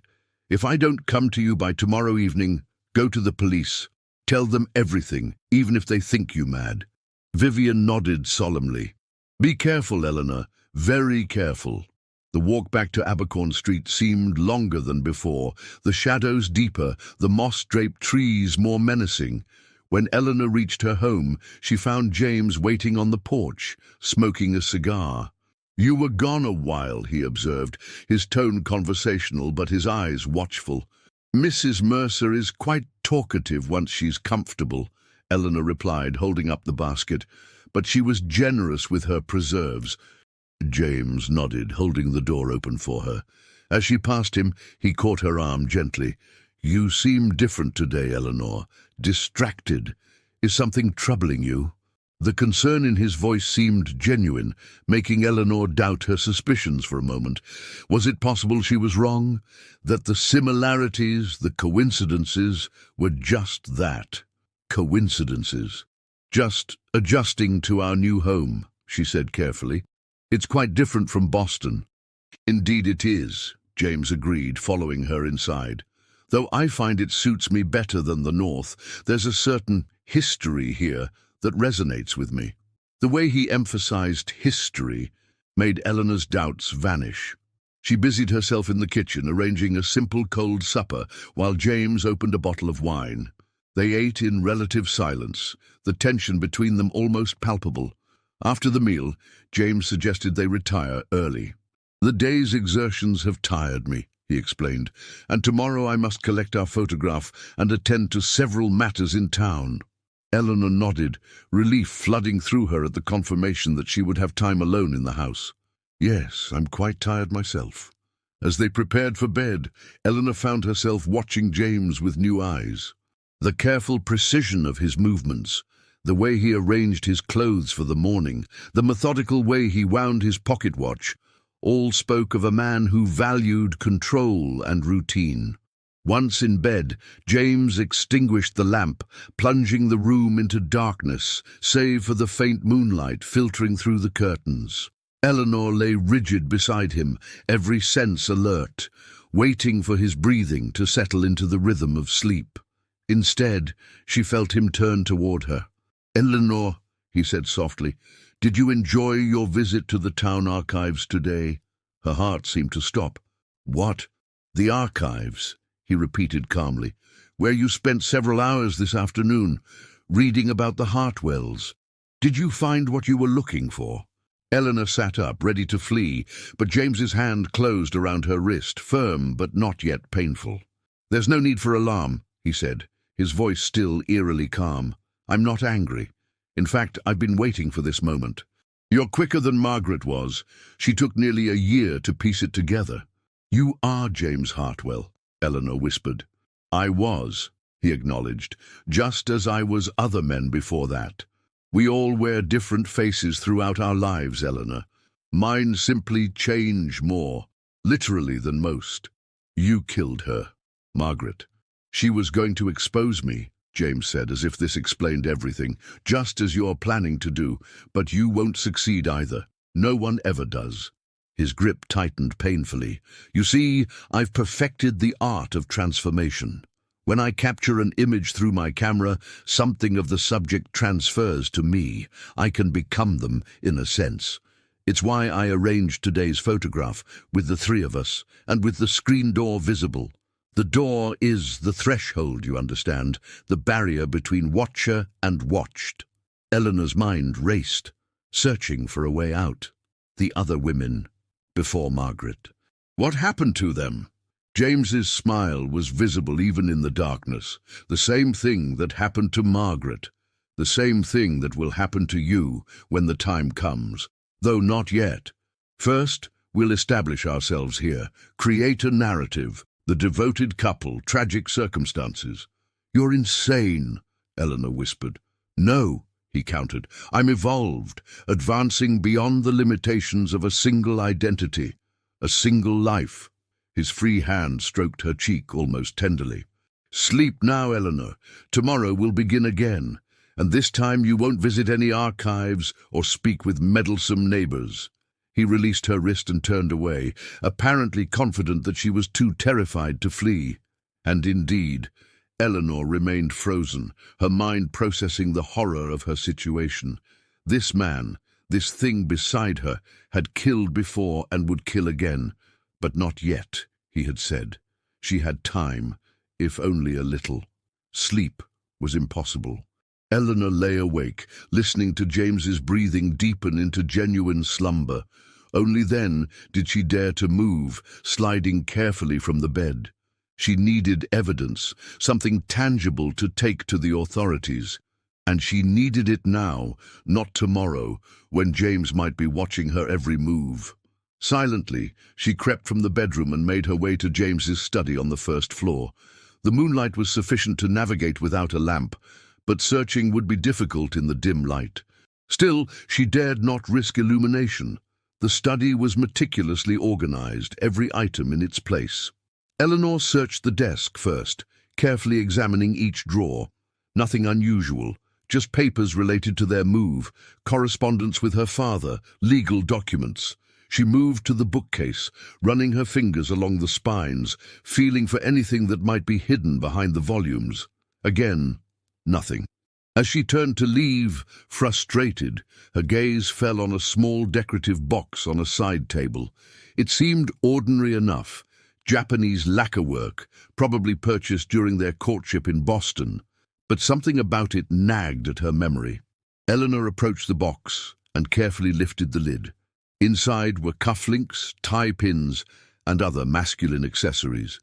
"If I don't come to you by tomorrow evening, go to the police. Tell them everything, even if they think you mad." Vivian nodded solemnly. "Be careful, Eleanor, very careful." The walk back to Abercorn Street seemed longer than before, the shadows deeper, the moss-draped trees more menacing. When Eleanor reached her home, she found James waiting on the porch, smoking a cigar. "You were gone a while," he observed, his tone conversational but his eyes watchful. "Mrs. Mercer is quite talkative once she's comfortable," Eleanor replied, holding up the basket, "but she was generous with her preserves." James nodded, holding the door open for her. As she passed him, he caught her arm gently. "You seem different today, Eleanor. Distracted. Is something troubling you?" The concern in his voice seemed genuine, making Eleanor doubt her suspicions for a moment. Was it possible she was wrong? That the similarities, the coincidences, were just that. Coincidences. "Just adjusting to our new home," she said carefully. "It's quite different from Boston." "Indeed it is," James agreed, following her inside. "Though I find it suits me better than the North. There's a certain history here that resonates with me." The way he emphasized history made Eleanor's doubts vanish. She busied herself in the kitchen, arranging a simple cold supper, while James opened a bottle of wine. They ate in relative silence, the tension between them almost palpable. After the meal, James suggested they retire early. "The day's exertions have tired me," he explained, "and tomorrow I must collect our photograph and attend to several matters in town." Eleanor nodded, relief flooding through her at the confirmation that she would have time alone in the house. "Yes, I'm quite tired myself." As they prepared for bed, Eleanor found herself watching James with new eyes. The careful precision of his movements, the way he arranged his clothes for the morning, the methodical way he wound his pocket watch, all spoke of a man who valued control and routine. Once in bed, James extinguished the lamp, plunging the room into darkness, save for the faint moonlight filtering through the curtains. Eleanor lay rigid beside him, every sense alert, waiting for his breathing to settle into the rhythm of sleep. Instead, she felt him turn toward her. "Eleanor," he said softly, "did you enjoy your visit to the town archives today?" Her heart seemed to stop. "What?" "The archives," he repeated calmly, "where you spent several hours this afternoon, reading about the Hartwells. Did you find what you were looking for?" Eleanor sat up, ready to flee, but James's hand closed around her wrist, firm but not yet painful. "There's no need for alarm," he said, his voice still eerily calm. "I'm not angry. In fact, I've been waiting for this moment. You're quicker than Margaret was. She took nearly a year to piece it together." "You are James Hartwell," Eleanor whispered. "I was," he acknowledged, "just as I was other men before that. We all wear different faces throughout our lives, Eleanor. Mine simply change more, literally, than most. You killed her, Margaret." "She was going to expose me," James said, as if this explained everything, "just as you're planning to do, but you won't succeed either. No one ever does." His grip tightened painfully. "You see, I've perfected the art of transformation. When I capture an image through my camera, something of the subject transfers to me. I can become them, in a sense. It's why I arranged today's photograph, with the three of us, and with the screen door visible. The door is the threshold, you understand, the barrier between watcher and watched." Eleanor's mind raced, searching for a way out. The other women, before Margaret. What happened to them? James's smile was visible even in the darkness. The same thing that happened to Margaret. The same thing that will happen to you when the time comes, though not yet. First, we'll establish ourselves here, create a narrative. The devoted couple, tragic circumstances. "You're insane," Eleanor whispered. "No," he countered. "I'm evolved, advancing beyond the limitations of a single identity, a single life." His free hand stroked her cheek almost tenderly. "Sleep now, Eleanor. Tomorrow we'll begin again, and this time you won't visit any archives or speak with meddlesome neighbors." He released her wrist and turned away, apparently confident that she was too terrified to flee. And indeed, Eleanor remained frozen, her mind processing the horror of her situation. This man, this thing beside her, had killed before and would kill again. But not yet, he had said. She had time, if only a little. Sleep was impossible. Eleanor lay awake, listening to James's breathing deepen into genuine slumber. Only then did she dare to move, sliding carefully from the bed. She needed evidence, something tangible to take to the authorities. And she needed it now, not tomorrow, when James might be watching her every move. Silently, she crept from the bedroom and made her way to James's study on the first floor. The moonlight was sufficient to navigate without a lamp, but searching would be difficult in the dim light. Still, she dared not risk illumination. The study was meticulously organized, every item in its place. Eleanor searched the desk first, carefully examining each drawer. Nothing unusual, just papers related to their move, correspondence with her father, legal documents. She moved to the bookcase, running her fingers along the spines, feeling for anything that might be hidden behind the volumes. Again, nothing. As she turned to leave, frustrated, her gaze fell on a small decorative box on a side table. It seemed ordinary enough, Japanese lacquerwork, probably purchased during their courtship in Boston, but something about it nagged at her memory. Eleanor approached the box and carefully lifted the lid. Inside were cufflinks, tie pins, and other masculine accessories.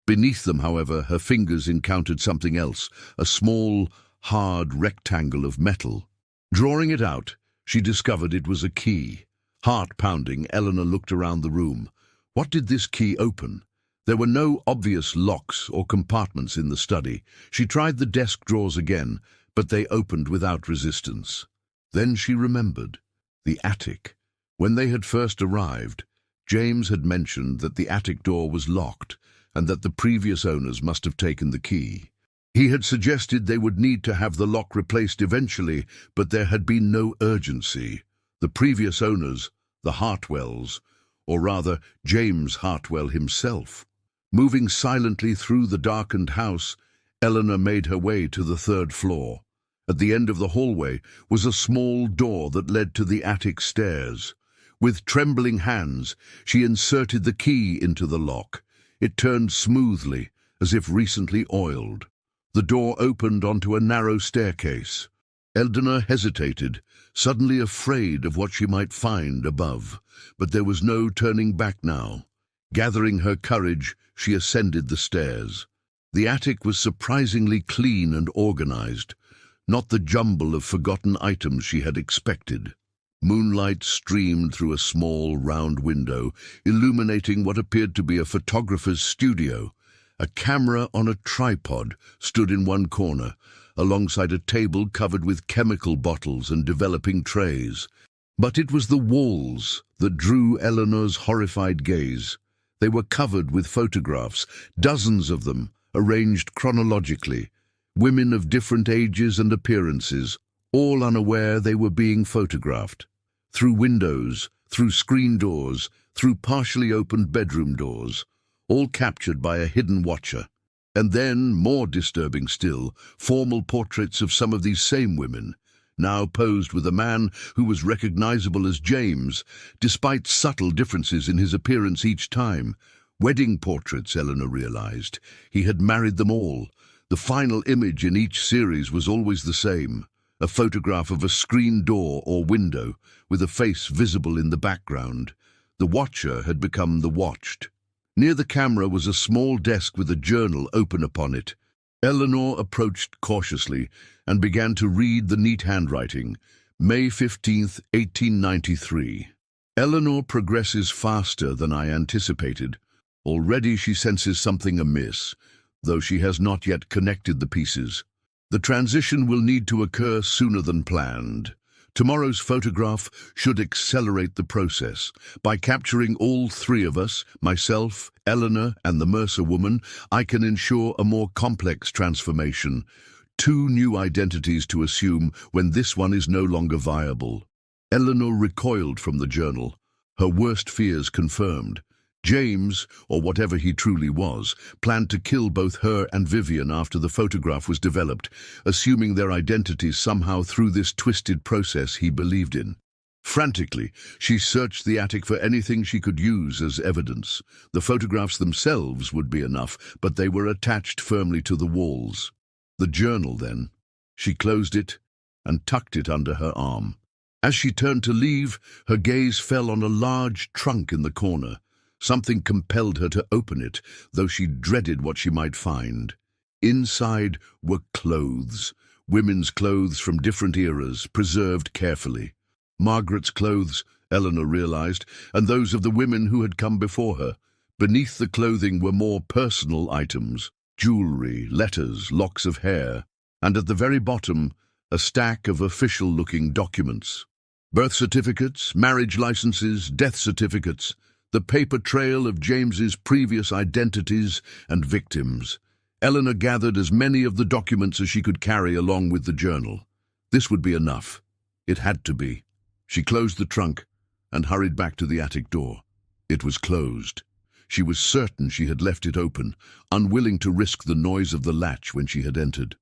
Beneath them, however, her fingers encountered something else, a small, hard rectangle of metal. Drawing it out, she discovered it was a key. Heart-pounding, Eleanor looked around the room. What did this key open? There were no obvious locks or compartments in the study. She tried the desk drawers again, but they opened without resistance. Then she remembered. The attic. When they had first arrived, James had mentioned that the attic door was locked and that the previous owners must have taken the key. He had suggested they would need to have the lock replaced eventually, but there had been no urgency. The previous owners, the Hartwells, or rather James Hartwell himself. Moving silently through the darkened house, Eleanor made her way to the third floor. At the end of the hallway was a small door that led to the attic stairs. With trembling hands, she inserted the key into the lock. It turned smoothly, as if recently oiled. The door opened onto a narrow staircase. Eleanor hesitated, suddenly afraid of what she might find above, but there was no turning back now. Gathering her courage, she ascended the stairs. The attic was surprisingly clean and organized, not the jumble of forgotten items she had expected. Moonlight streamed through a small, round window, illuminating what appeared to be a photographer's studio. A camera on a tripod stood in one corner, alongside a table covered with chemical bottles and developing trays. But it was the walls that drew Eleanor's horrified gaze. They were covered with photographs, dozens of them, arranged chronologically. Women of different ages and appearances, all unaware they were being photographed. Through windows, through screen doors, through partially opened bedroom doors, all captured by a hidden watcher. And then, more disturbing still, formal portraits of some of these same women, now posed with a man who was recognizable as James, despite subtle differences in his appearance each time. Wedding portraits, Eleanor realized. He had married them all. The final image in each series was always the same, a photograph of a screen door or window, with a face visible in the background. The watcher had become the watched. Near the camera was a small desk with a journal open upon it. Eleanor approached cautiously and began to read the neat handwriting. May 15th, 1893. Eleanor progresses faster than I anticipated. Already she senses something amiss, though she has not yet connected the pieces. The transition will need to occur sooner than planned. Tomorrow's photograph should accelerate the process. By capturing all three of us, myself, Eleanor, and the Mercer woman, I can ensure a more complex transformation. Two new identities to assume when this one is no longer viable. Eleanor recoiled from the journal, her worst fears confirmed. James, or whatever he truly was, planned to kill both her and Vivian after the photograph was developed, assuming their identities somehow through this twisted process he believed in. Frantically, she searched the attic for anything she could use as evidence. The photographs themselves would be enough, but they were attached firmly to the walls. The journal, then. She closed it and tucked it under her arm. As she turned to leave, her gaze fell on a large trunk in the corner. Something compelled her to open it, though she dreaded what she might find. Inside were clothes, women's clothes from different eras, preserved carefully. Margaret's clothes, Eleanor realized, and those of the women who had come before her. Beneath the clothing were more personal items, jewelry, letters, locks of hair, and at the very bottom, a stack of official-looking documents. Birth certificates, marriage licenses, death certificates, the paper trail of James's previous identities and victims. Eleanor gathered as many of the documents as she could carry along with the journal. This would be enough. It had to be. She closed the trunk and hurried back to the attic door. It was closed. She was certain she had left it open, unwilling to risk the noise of the latch when she had entered.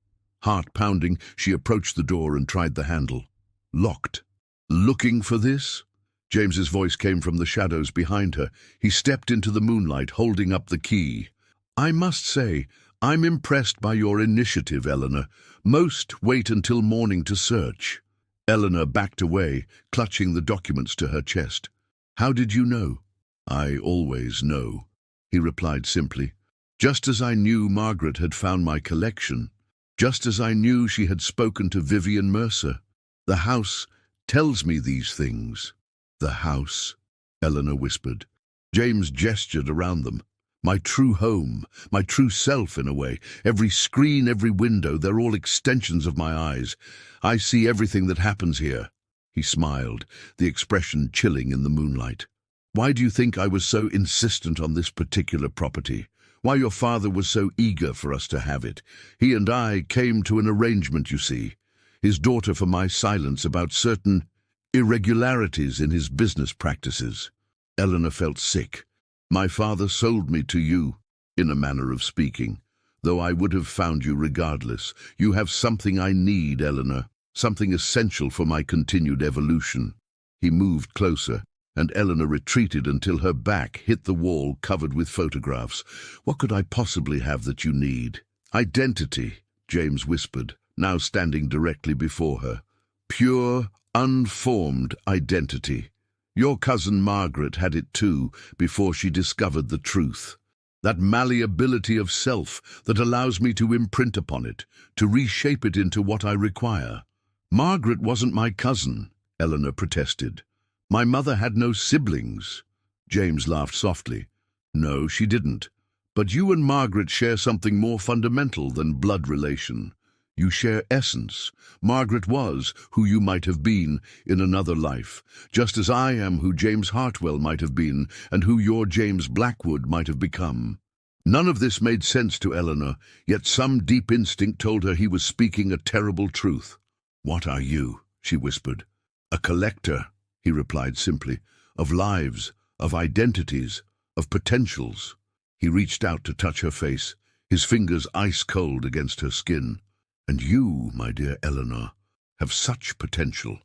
Heart pounding, she approached the door and tried the handle. Locked. Looking for this? James's voice came from the shadows behind her. He stepped into the moonlight, holding up the key. I must say, I'm impressed by your initiative, Eleanor. Most wait until morning to search. Eleanor backed away, clutching the documents to her chest. How did you know? I always know, he replied simply. Just as I knew Margaret had found my collection, just as I knew she had spoken to Vivian Mercer. The house tells me these things. The house, Eleanor whispered. James gestured around them. My true home, my true self in a way. Every screen, every window, they're all extensions of my eyes. I see everything that happens here. He smiled, the expression chilling in the moonlight. Why do you think I was so insistent on this particular property? Why your father was so eager for us to have it? He and I came to an arrangement, you see. His daughter for my silence about certain irregularities in his business practices. Eleanor felt sick. My father sold me to you, in a manner of speaking, though I would have found you regardless. You have something I need, Eleanor, something essential for my continued evolution. He moved closer, and Eleanor retreated until her back hit the wall covered with photographs. What could I possibly have that you need? Identity, James whispered, now standing directly before her. Pure, unformed identity. Your cousin Margaret had it too, before she discovered the truth. That malleability of self that allows me to imprint upon it, to reshape it into what I require. Margaret wasn't my cousin, Eleanor protested. My mother had no siblings. James laughed softly. No, she didn't. But you and Margaret share something more fundamental than blood relation. You share essence. Margaret was who you might have been in another life, just as I am who James Hartwell might have been and who your James Blackwood might have become. None of this made sense to Eleanor, yet some deep instinct told her he was speaking a terrible truth. What are you? She whispered. A collector, he replied simply, of lives, of identities, of potentials. He reached out to touch her face, his fingers ice-cold against her skin. And you, my dear Eleanor, have such potential.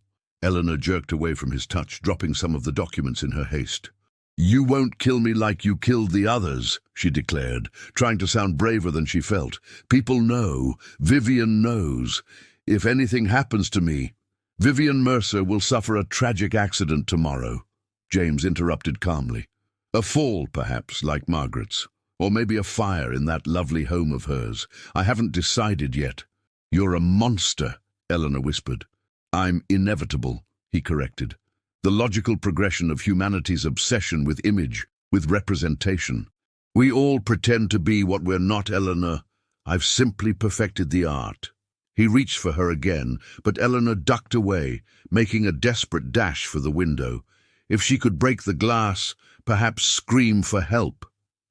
Eleanor jerked away from his touch, dropping some of the documents in her haste. You won't kill me like you killed the others, she declared, trying to sound braver than she felt. People know, Vivian knows. If anything happens to me, Vivian Mercer will suffer a tragic accident tomorrow. James interrupted calmly. A fall, perhaps, like Margaret's. Or maybe a fire in that lovely home of hers. I haven't decided yet. You're a monster, Eleanor whispered. I'm inevitable, he corrected. The logical progression of humanity's obsession with image, with representation. We all pretend to be what we're not, Eleanor. I've simply perfected the art. He reached for her again, but Eleanor ducked away, making a desperate dash for the window. If she could break the glass, perhaps scream for help.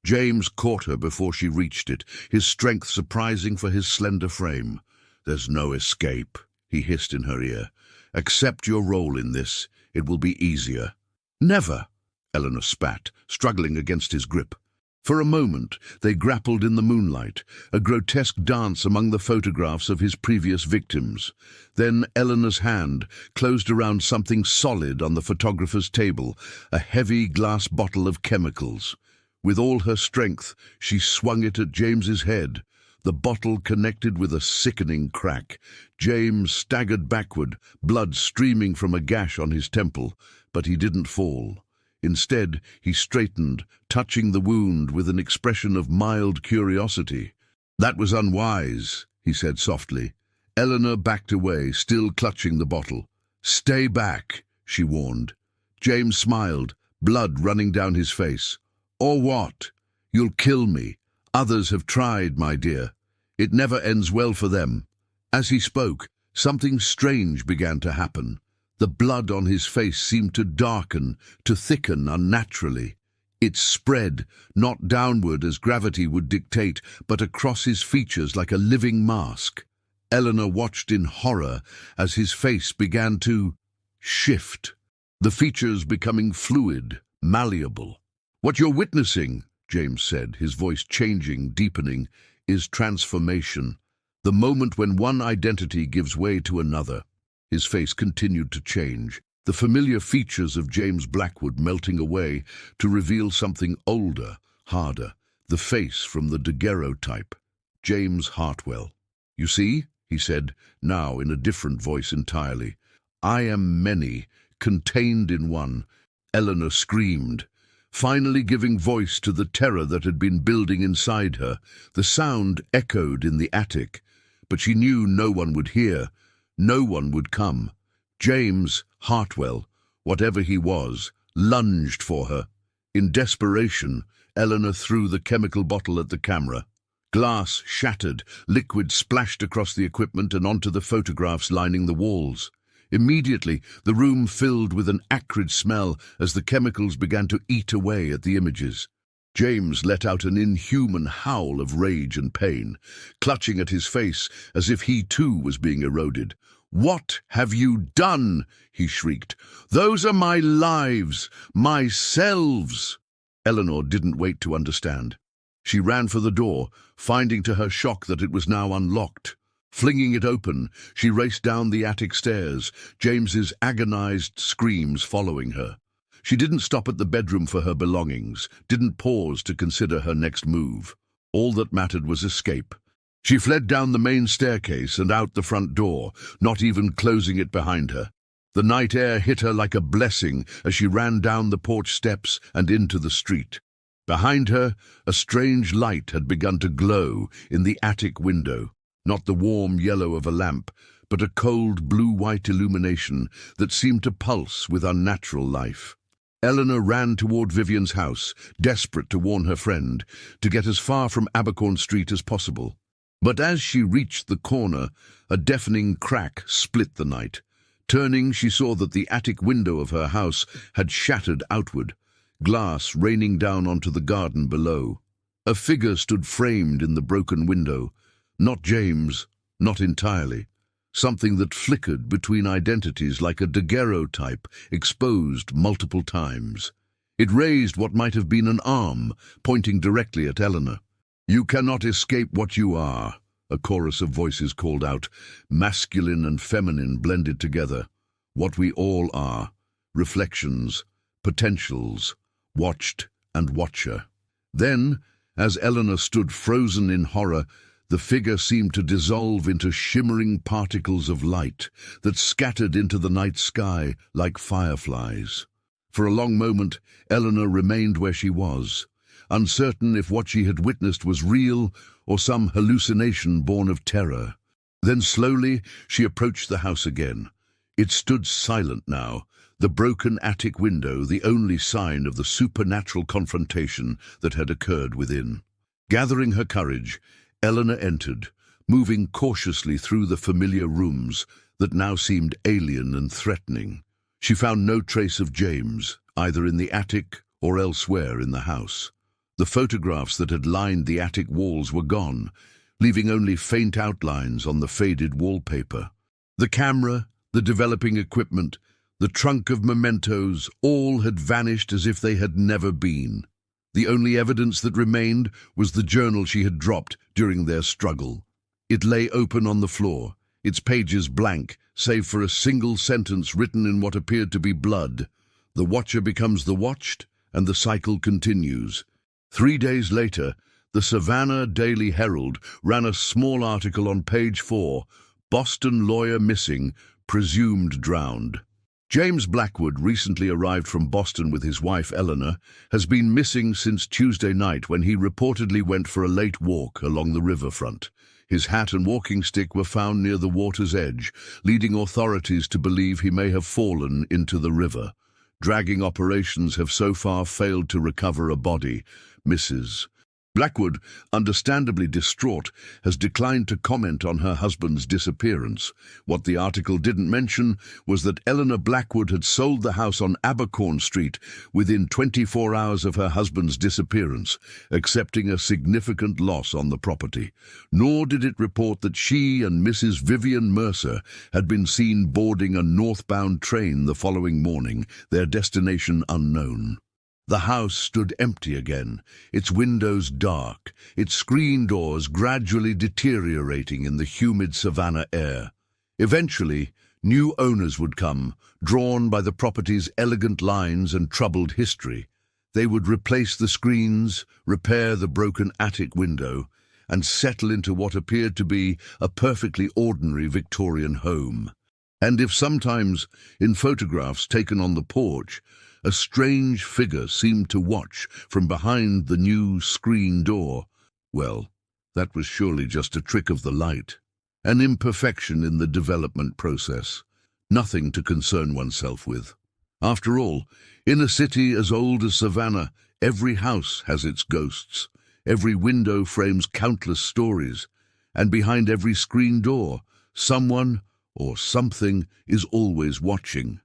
James caught her before she reached it, his strength surprising for his slender frame. There's no escape, he hissed in her ear. Accept your role in this. It will be easier. Never, Eleanor spat, struggling against his grip. For a moment, they grappled in the moonlight, a grotesque dance among the photographs of his previous victims. Then Eleanor's hand closed around something solid on the photographer's table, a heavy glass bottle of chemicals. With all her strength, she swung it at James's head. The bottle connected with a sickening crack. James staggered backward, blood streaming from a gash on his temple, but he didn't fall. Instead, he straightened, touching the wound with an expression of mild curiosity. That was unwise, he said softly. Eleanor backed away, still clutching the bottle. Stay back, she warned. James smiled, blood running down his face. Or what? You'll kill me. Others have tried, my dear. It never ends well for them. As he spoke, something strange began to happen. The blood on his face seemed to darken, to thicken unnaturally. It spread, not downward as gravity would dictate, but across his features like a living mask. Eleanor watched in horror as his face began to shift, the features becoming fluid, malleable. What you're witnessing, James said, his voice changing, deepening, is transformation. The moment when one identity gives way to another. His face continued to change, the familiar features of James Blackwood melting away to reveal something older, harder, the face from the daguerreotype. James Hartwell. "You see," he said, now in a different voice entirely. "I am many, contained in one." Eleanor screamed, finally giving voice to the terror that had been building inside her. The sound echoed in the attic, but she knew no one would hear, no one would come. James Hartwell, whatever he was, lunged for her. In desperation, Eleanor threw the chemical bottle at the camera. Glass shattered, liquid splashed across the equipment and onto the photographs lining the walls. Immediately, the room filled with an acrid smell as the chemicals began to eat away at the images. James let out an inhuman howl of rage and pain, clutching at his face as if he too was being eroded. "What have you done?" he shrieked. "Those are my lives, my selves." Eleanor didn't wait to understand. She ran for the door, finding to her shock that it was now unlocked. Flinging it open, she raced down the attic stairs, James's agonized screams following her. She didn't stop at the bedroom for her belongings, didn't pause to consider her next move. All that mattered was escape. She fled down the main staircase and out the front door, not even closing it behind her. The night air hit her like a blessing as she ran down the porch steps and into the street. Behind her, a strange light had begun to glow in the attic window, not the warm yellow of a lamp, but a cold blue-white illumination that seemed to pulse with unnatural life. Eleanor ran toward Vivian's house, desperate to warn her friend, to get as far from Abercorn Street as possible. But as she reached the corner, a deafening crack split the night. Turning, she saw that the attic window of her house had shattered outward, glass raining down onto the garden below. A figure stood framed in the broken window. Not James, not entirely. Something that flickered between identities like a daguerreotype exposed multiple times. It raised what might have been an arm, pointing directly at Eleanor. "You cannot escape what you are," a chorus of voices called out, masculine and feminine blended together. What we all are, reflections, potentials, watched and watcher. Then, as Eleanor stood frozen in horror, the figure seemed to dissolve into shimmering particles of light that scattered into the night sky like fireflies. For a long moment, Eleanor remained where she was, uncertain if what she had witnessed was real or some hallucination born of terror. Then slowly she approached the house again. It stood silent now, the broken attic window the only sign of the supernatural confrontation that had occurred within. Gathering her courage, Eleanor entered, moving cautiously through the familiar rooms that now seemed alien and threatening. She found no trace of James, either in the attic or elsewhere in the house. The photographs that had lined the attic walls were gone, leaving only faint outlines on the faded wallpaper. The camera, the developing equipment, the trunk of mementos, all had vanished as if they had never been. The only evidence that remained was the journal she had dropped during their struggle. It lay open on the floor, its pages blank, save for a single sentence written in what appeared to be blood. The watcher becomes the watched, and the cycle continues. 3 days later, the Savannah Daily Herald ran a small article on page 4, "Boston lawyer missing, presumed drowned." James Blackwood, recently arrived from Boston with his wife Eleanor, has been missing since Tuesday night when he reportedly went for a late walk along the riverfront. His hat and walking stick were found near the water's edge, leading authorities to believe he may have fallen into the river. Dragging operations have so far failed to recover a body. Mrs. Blackwood, understandably distraught, has declined to comment on her husband's disappearance. What the article didn't mention was that Eleanor Blackwood had sold the house on Abercorn Street within 24 hours of her husband's disappearance, accepting a significant loss on the property. Nor did it report that she and Mrs. Vivian Mercer had been seen boarding a northbound train the following morning, their destination unknown. The house stood empty again, its windows dark, its screen doors gradually deteriorating in the humid Savannah air. Eventually, new owners would come, drawn by the property's elegant lines and troubled history. They would replace the screens, repair the broken attic window, and settle into what appeared to be a perfectly ordinary Victorian home. And if sometimes, in photographs taken on the porch, a strange figure seemed to watch from behind the new screen door, well, that was surely just a trick of the light, an imperfection in the development process, nothing to concern oneself with. After all, in a city as old as Savannah, every house has its ghosts, every window frames countless stories, and behind every screen door, someone or something is always watching.